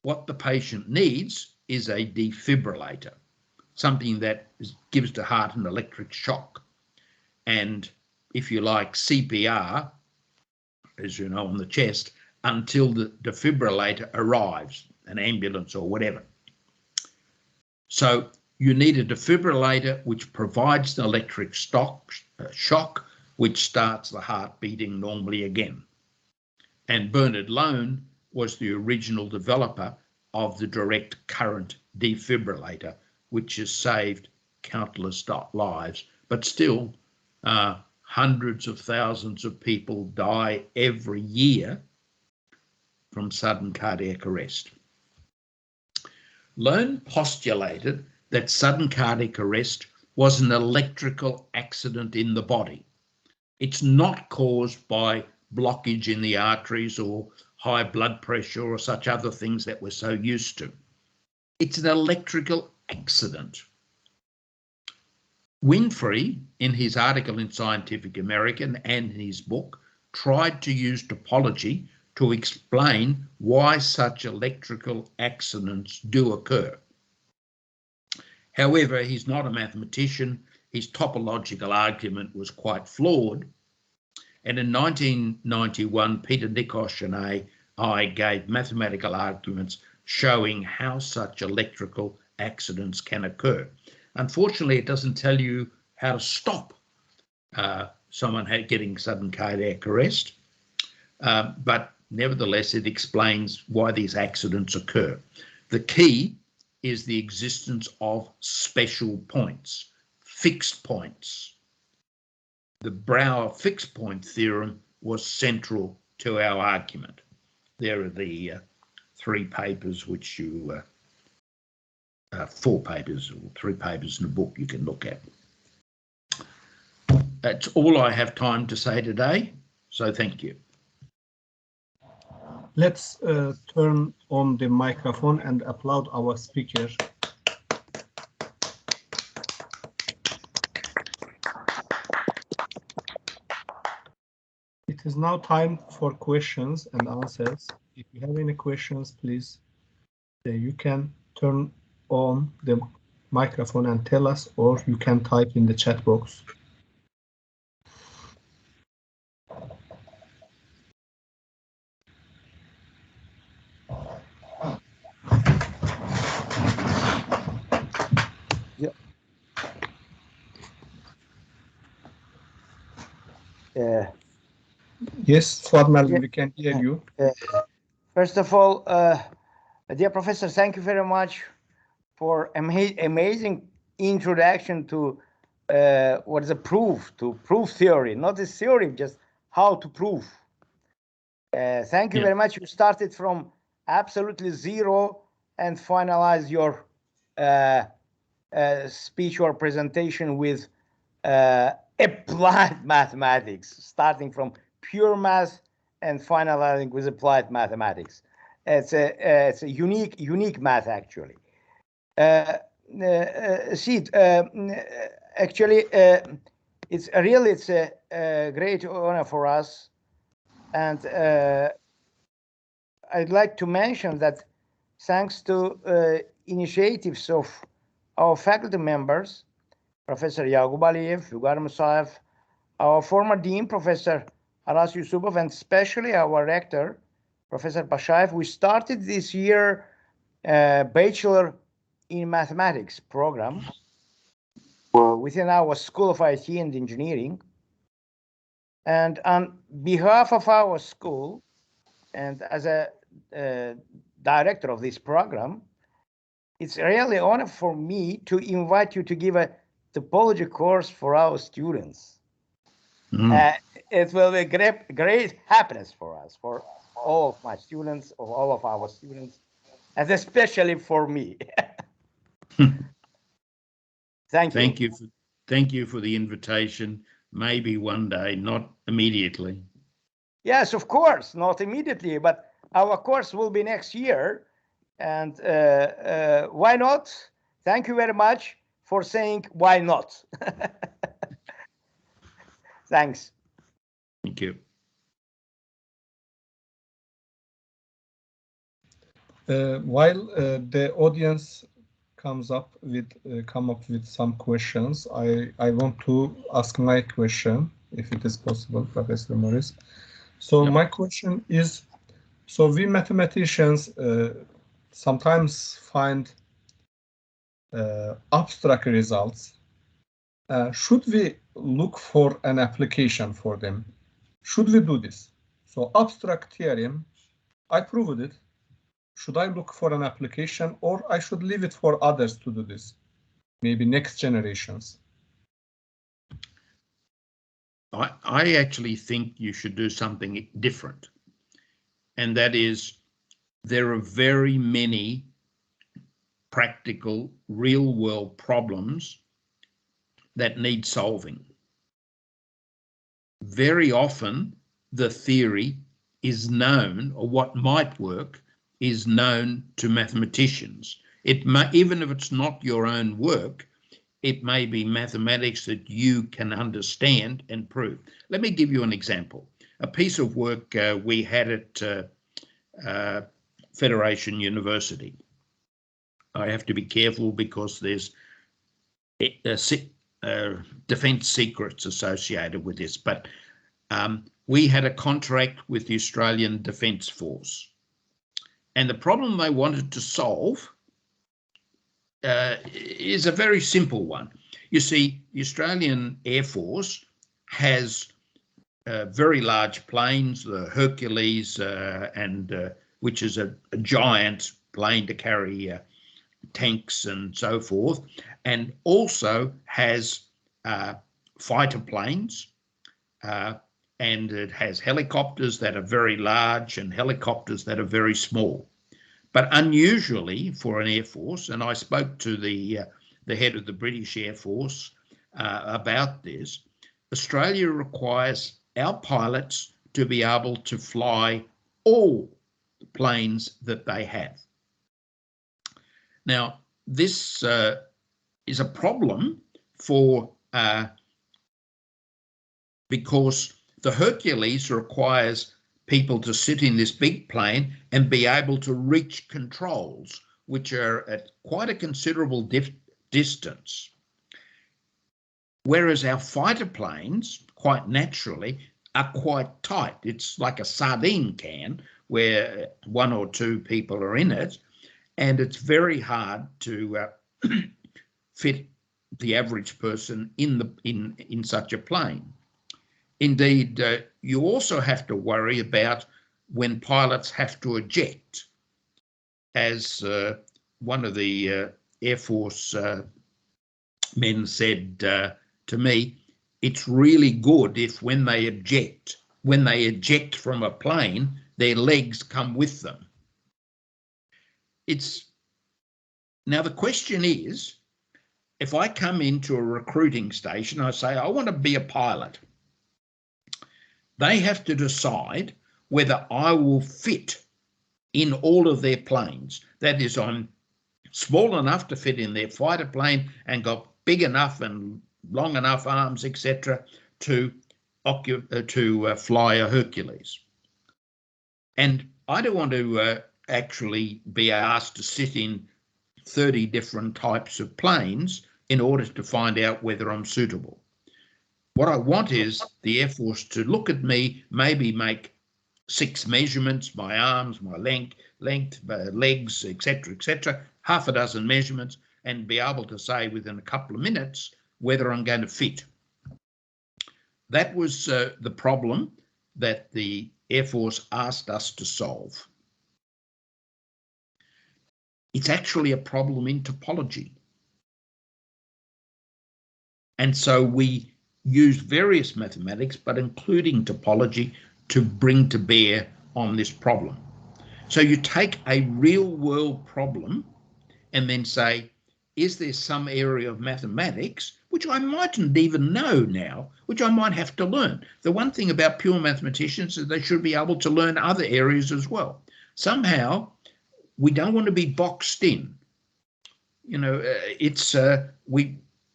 What the patient needs is a defibrillator, something that gives the heart an electric shock. And if you like, CPR, as you know, on the chest, until the defibrillator arrives, an ambulance or whatever. So you need a defibrillator which provides the electric shock, which starts the heart beating normally again. And Bernard Loan was the original developer of the direct current defibrillator, which has saved countless lives, but still hundreds of thousands of people die every year from sudden cardiac arrest. Loan postulated that sudden cardiac arrest was an electrical accident in the body. It's not caused by blockage in the arteries or high blood pressure or such other things that we're so used to. It's an electrical accident. Winfrey, in his article in Scientific American and in his book, tried to use topology to explain why such electrical accidents do occur. However, he's not a mathematician. His topological argument was quite flawed. And in 1991, Peter Nikosh and I gave mathematical arguments showing how such electrical accidents can occur. Unfortunately, it doesn't tell you how to stop someone getting sudden cardiac arrest, but nevertheless, it explains why these accidents occur. The key is the existence of special points, fixed points. The Brouwer fixed point theorem was central to our argument. There are the 3 papers which you, 4 papers or 3 papers in the book you can look at. That's all I have time to say today, so thank you. Let's turn on the microphone and applaud our speaker. It is now time for questions and answers. If you have any questions, please, you can turn on the microphone and tell us, or you can type in the chat box. Yes, formally, we can hear you. First of all, dear Professor, thank you very much for amazing introduction to what is a proof theory, not a theory, just how to prove. Thank you very much. You started from absolutely zero and finalized your speech or presentation with applied mathematics, starting from pure math and finalizing with applied mathematics. It's a unique math, actually. Sid, actually, it's a great honor for us, and I'd like to mention that thanks to initiatives of our faculty members, Professor Yaqub Aliyev, Fugar Musaev, our former dean, Professor Aras Yusupov, and especially our rector, Professor Pashaev, we started this year Bachelor in Mathematics program. within our School of IT and Engineering. And on behalf of our school, and as a director of this program, it's really an honor for me to invite you to give a topology course for our students. It will be great happiness for us, for all of my students, or all of our students, and especially for me. Thank you. Thank you for the invitation. Maybe one day, not immediately. Yes, of course, not immediately, but our course will be next year. And why not? Thank you very much for saying why not. Thanks. Thank you. While the audience come up with some questions, I want to ask my question, if it is possible, Professor Morris. So my question is, so we mathematicians sometimes find abstract results. Should we look for an application for them? Should we do this? So abstract theorem, I proved it. Should I look for an application, or I should leave it for others to do this? Maybe next generations. I actually think you should do something different. And that is, there are very many practical, real-world problems that need solving. Very often, the theory is known, or what might work is known to mathematicians. It may, even if it's not your own work, it may be mathematics that you can understand and prove. Let me give you an example. A piece of work we had at Federation University. I have to be careful because there's defense secrets associated with this, but we had a contract with the Australian Defence Force. And the problem they wanted to solve is a very simple one. You see, the Australian Air Force has very large planes, the Hercules, which is a giant plane to carry tanks and so forth, and also has fighter planes, and it has helicopters that are very large and helicopters that are very small. But unusually for an Air Force, and I spoke to the head of the British Air Force about this, Australia requires our pilots to be able to fly all the planes that they have. Now, this is a problem because the Hercules requires people to sit in this big plane and be able to reach controls, which are at quite a considerable distance. Whereas our fighter planes, quite naturally, are quite tight. It's like a sardine can where one or two people are in it, and it's very hard to fit the average person in such a plane. Indeed, you also have to worry about when pilots have to eject. As one of the Air Force men said to me, it's really good if when they eject from a plane, their legs come with them. Now the question is, if I come into a recruiting station, I say, I want to be a pilot. They have to decide whether I will fit in all of their planes. That is, I'm small enough to fit in their fighter plane and got big enough and long enough arms, etc., to fly a Hercules. And I don't want to actually be asked to sit in 30 different types of planes in order to find out whether I'm suitable. What I want is the Air Force to look at me, maybe make 6 measurements, my arms, my length, legs, etc., half a dozen measurements, and be able to say within a couple of minutes whether I'm going to fit. That was the problem that the Air Force asked us to solve. It's actually a problem in topology. And so we used various mathematics, but including topology, to bring to bear on this problem. So you take a real world problem and then say, is there some area of mathematics which I mightn't even know now, which I might have to learn? The one thing about pure mathematicians is they should be able to learn other areas as well. Somehow, we don't want to be boxed in. You know,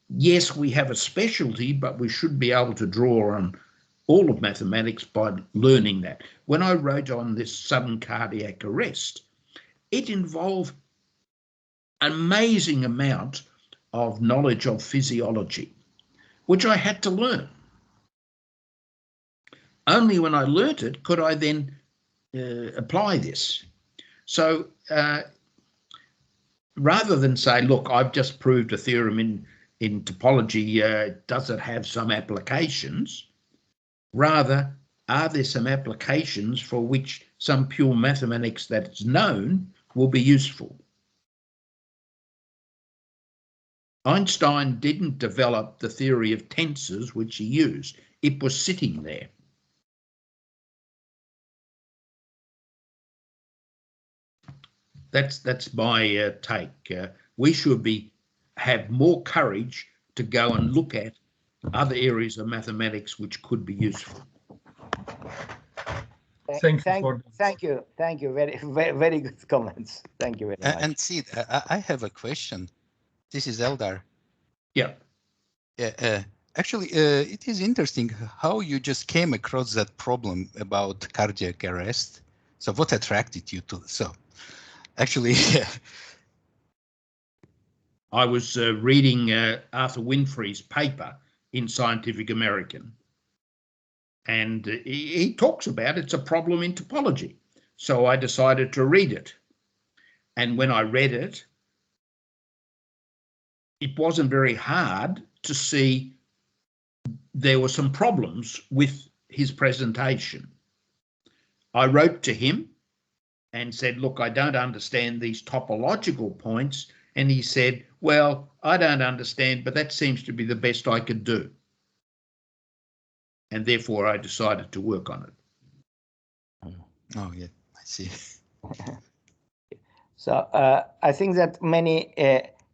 yes, we have a specialty, but we should be able to draw on all of mathematics by learning that. When I wrote on this sudden cardiac arrest, it involved an amazing amount of knowledge of physiology, which I had to learn. Only when I learnt it could I then apply this. So rather than say, look, I've just proved a theorem in topology, does it have some applications? Rather, are there some applications for which some pure mathematics that's known will be useful? Einstein didn't develop the theory of tensors, which he used. It was sitting there. That's my take. We should have more courage to go and look at other areas of mathematics which could be useful. Thank you. Very good comments. Thank you very much. And Sid, I have a question. This is Eldar. Yeah. Yeah. Actually, it is interesting how you just came across that problem about cardiac arrest. So what attracted you to? So actually, I was reading Arthur Winfrey's paper in Scientific American, and he talks about it's a problem in topology. So I decided to read it. And when I read it, it wasn't very hard to see there were some problems with his presentation. I wrote to him and said, look, I don't understand these topological points. And he said, well, I don't understand, but that seems to be the best I could do. And therefore, I decided to work on it. Oh, yeah, I see. So I think that many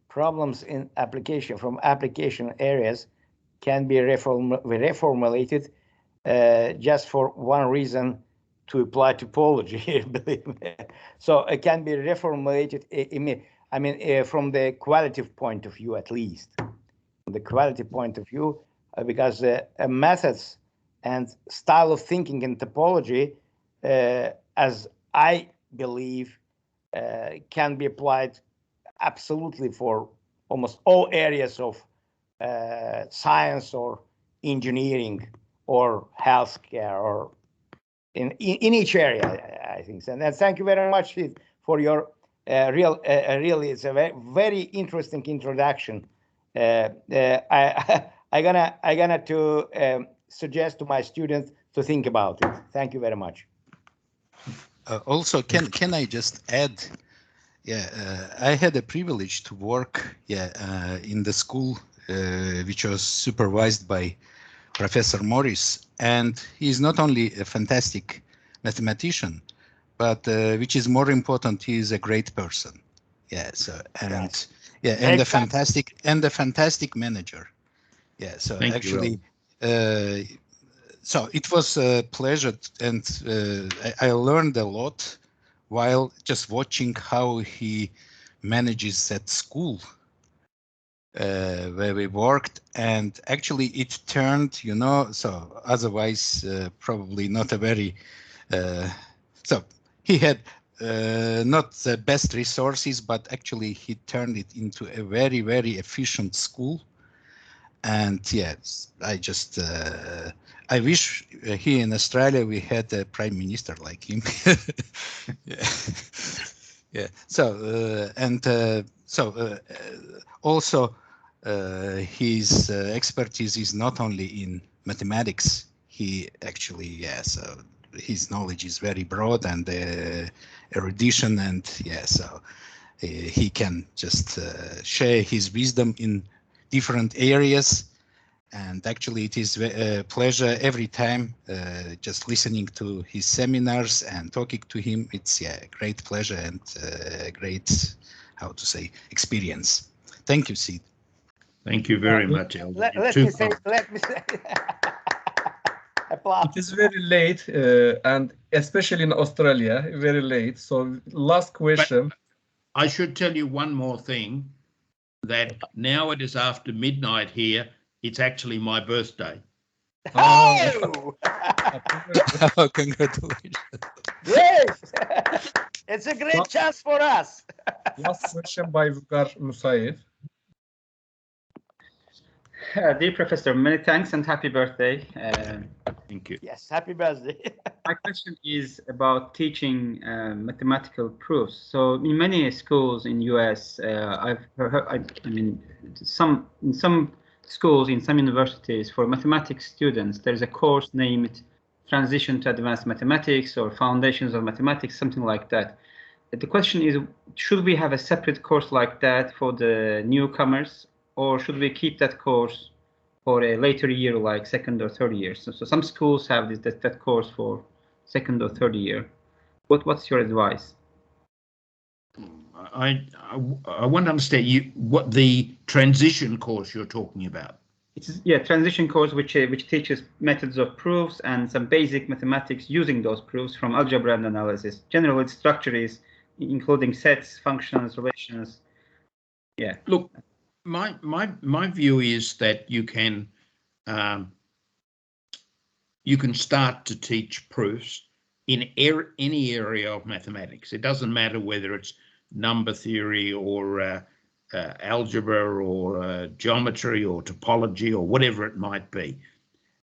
problems in application from application areas can be reformulated just for one reason, to apply topology, believe me. So it can be reformulated, I mean, from the qualitative point of view, at least. From the qualitative point of view, because methods and style of thinking in topology, as I believe, can be applied absolutely for almost all areas of science or engineering or healthcare or in each area, I think. And thank you very much for your really, it's a very interesting introduction. I gonna to suggest to my students to think about it. Thank you very much. Also, can I just add? Yeah, I had a privilege to work in the school which was supervised by Professor Morris, and he's not only a fantastic mathematician, but which is more important, he is a great person. Yeah. So and yeah, and a fantastic manager. Yeah. So Thank actually, so it was a pleasure, and I learned a lot while just watching how he manages at school. Where we worked, and actually it turned, so otherwise probably not a very, so he had not the best resources, but actually he turned it into a very, very efficient school. And yes, I wish here in Australia we had a prime minister like him. Yeah. Yeah. So also his expertise is not only in mathematics. He actually, yeah, so his knowledge is very broad and erudition, and yeah, so he can just share his wisdom in different areas. And actually, it is a pleasure every time just listening to his seminars and talking to him. It's a great pleasure and great, how to say, experience. Thank you, Sid. Thank you very much, Elder. Let me say. Applause. It is very late, and especially in Australia, very late. So last question. But I should tell you one more thing, that now it is after midnight here. It's actually my birthday. Oh! Oh, congratulations. Great! It's a great chance for us. Last question by Vukar Musayev. Dear Professor, many thanks and happy birthday. Thank you. Yes, happy birthday. My question is about teaching mathematical proofs. So in many schools in US, I've heard, I mean, in some schools, in some universities, for mathematics students, there's a course named Transition to Advanced Mathematics or Foundations of Mathematics, something like that. The question is, should we have a separate course like that for the newcomers, or should we keep that course for a later year, like second or third year? So some schools have that course for second or third year. What's your advice? I want to understand what the transition course you're talking about. It's transition course which teaches methods of proofs and some basic mathematics using those proofs from algebra and analysis. Generally, the structure is including sets, functions, relations. Yeah. Look, my view is that you can start to teach proofs in any area of mathematics. It doesn't matter whether it's number theory or algebra or geometry or topology or whatever it might be.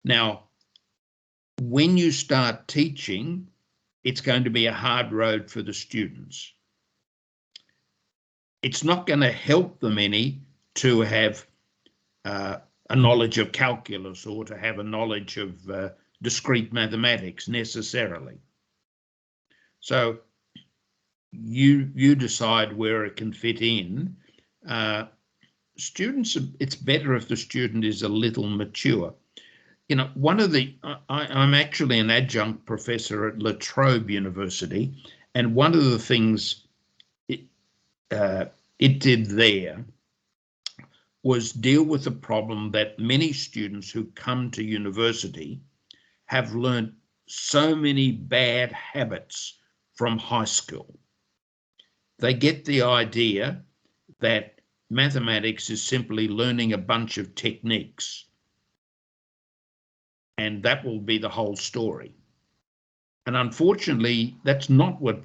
Now, when you start teaching, it's going to be a hard road for the students. It's not going to help them any to have a knowledge of calculus or to have a knowledge of discrete mathematics necessarily. So you decide where it can fit in. Students, it's better if the student is a little mature. You know, I'm actually an adjunct professor at La Trobe University, and one of the things it did there was deal with the problem that many students who come to university have learned so many bad habits from high school. They get the idea that mathematics is simply learning a bunch of techniques, and that will be the whole story. And unfortunately, that's not what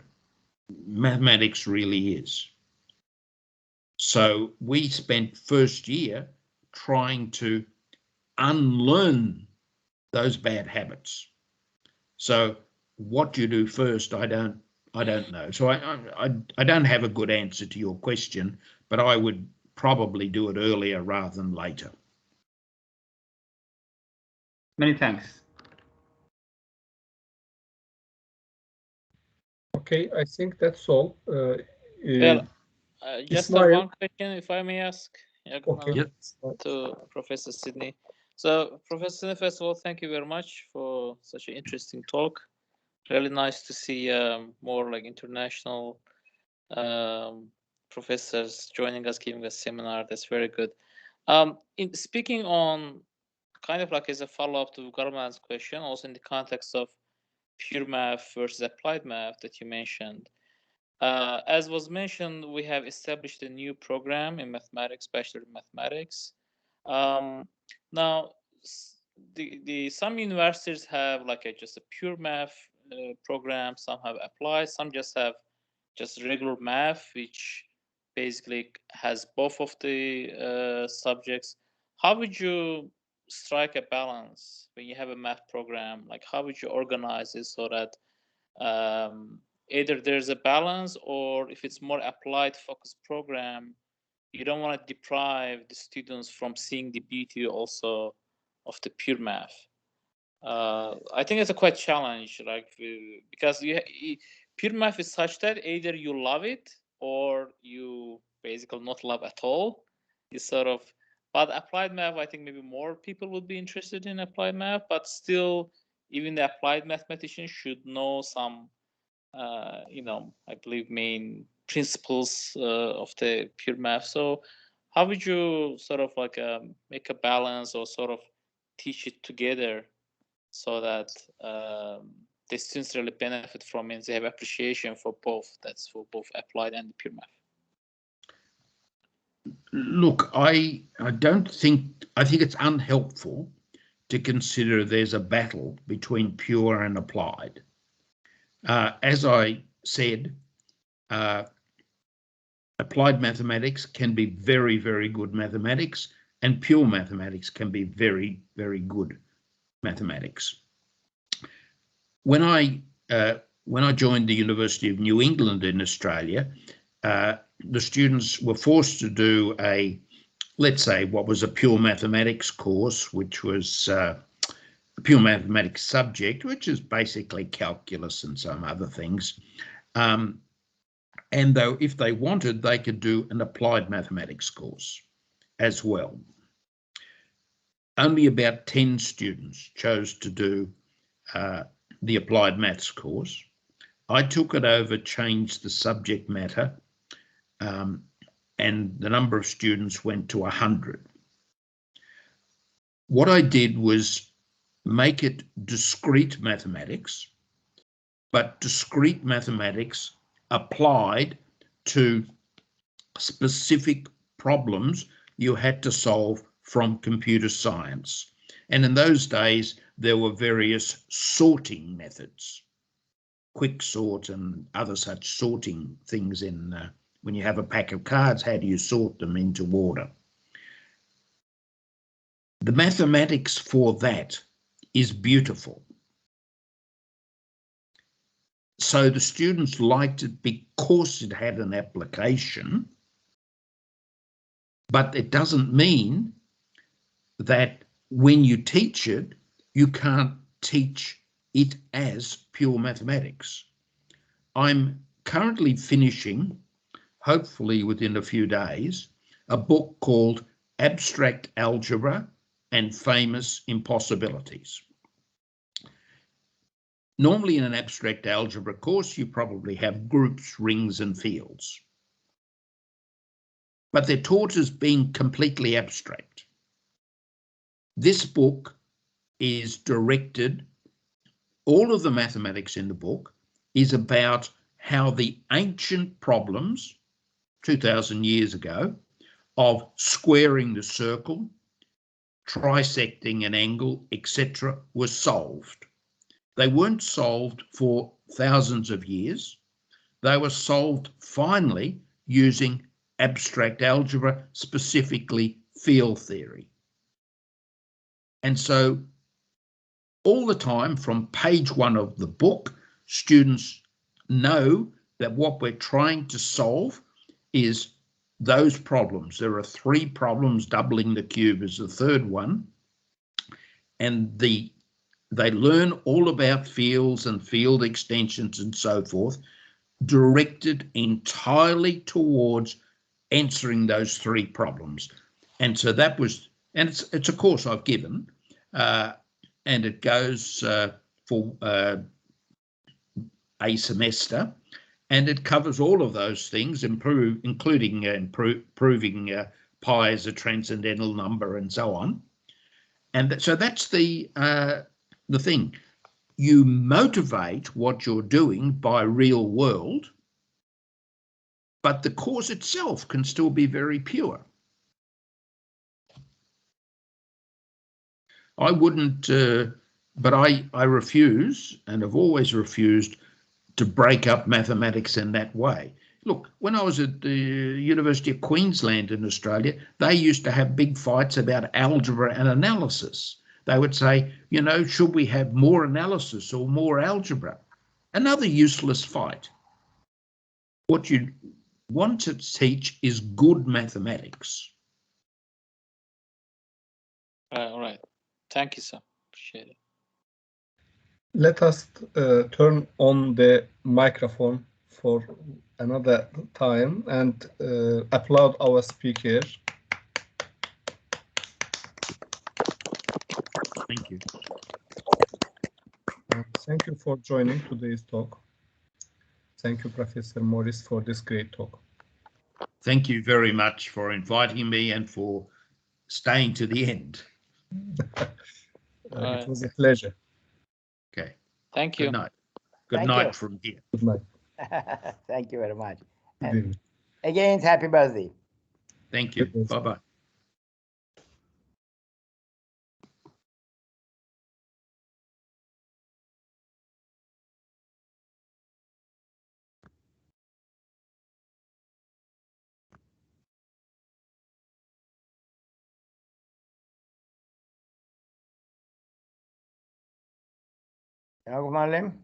mathematics really is. So we spent first year trying to unlearn those bad habits. So what you do first, I don't know. So I don't have a good answer to your question, but I would probably do it earlier rather than later. Many thanks. Okay, I think that's all. Just Ismail. one question, if I may ask. Okay. Yep. To Professor Sidney. So, Professor Sidney, first of all, thank you very much for such an interesting talk. Really nice to see more like international professors joining us, giving us seminar. That's very good. In speaking on kind of like as a follow-up to Garman's question, also in the context of pure math versus applied math that you mentioned. As was mentioned, we have established a new program in mathematics, Bachelor in Mathematics. Now, some universities have like just a pure math program, some have applied, some just have just regular math, which basically has both of the subjects. How would you strike a balance when you have a math program? Like, how would you organize it so that either there's a balance, or if it's more applied focused program, you don't want to deprive the students from seeing the beauty also of the pure math. I think it's a quite challenge, like because pure math is such that either you love it or you basically not love at all. It's sort of, but applied math, I think maybe more people would be interested in applied math, but still, even the applied mathematician should know some, you know, I believe main principles of the pure math. So how would you sort of like make a balance or sort of teach it together so that the students really benefit from it, they have appreciation for both, that's for both applied and pure math? Look, I think it's unhelpful to consider there's a battle between pure and applied. As I said, applied mathematics can be very, very good mathematics, and pure mathematics can be very, very good mathematics. When I joined the University of New England in Australia, the students were forced to do let's say, what was a pure mathematics course, which was a pure mathematics subject, which is basically calculus and some other things. And though if they wanted, they could do an applied mathematics course as well. Only about 10 students chose to do the applied maths course. I took it over, changed the subject matter, and the number of students went to 100. What I did was make it discrete mathematics, but discrete mathematics applied to specific problems you had to solve from computer science. And in those days, there were various sorting methods, quick sort and other such sorting things in when you have a pack of cards, how do you sort them into order? The mathematics for that is beautiful. So the students liked it because it had an application, but it doesn't mean that when you teach it, you can't teach it as pure mathematics. I'm currently finishing, hopefully within a few days, a book called Abstract Algebra and Famous Impossibilities. Normally in an abstract algebra course, you probably have groups, rings, and fields. But they're taught as being completely abstract. This book is directed, all of the mathematics in the book is about how the ancient problems, 2,000 years ago, of squaring the circle, trisecting an angle, etc., were solved. They weren't solved for thousands of years. They were solved finally using abstract algebra, specifically field theory. And so all the time from page 1 of the book, students know that what we're trying to solve is those problems. There are 3 problems, doubling the cube is the third one. And they learn all about fields and field extensions and so forth, directed entirely towards answering those 3 problems. And so that was, and it's a course I've given, and it goes for a semester, and it covers all of those things, including proving pi is a transcendental number and so on. And so that's the thing. You motivate what you're doing by real world, but the course itself can still be very pure. I wouldn't, but I refuse, and have always refused, to break up mathematics in that way. Look, when I was at the University of Queensland in Australia, they used to have big fights about algebra and analysis. They would say, you know, should we have more analysis or more algebra? Another useless fight. What you want to teach is good mathematics. All right. Thank you, sir. Appreciate it. Let us turn on the microphone for another time and applaud our speaker. Thank you. Thank you for joining today's talk. Thank you, Professor Morris, for this great talk. Thank you very much for inviting me and for staying to the end. It was a pleasure. Okay. Thank you. Good night. Good Thank night you. from here. Good night. Thank you very much. Good And evening. again, happy birthday. Thank you. Good. Bye-bye. Muallim.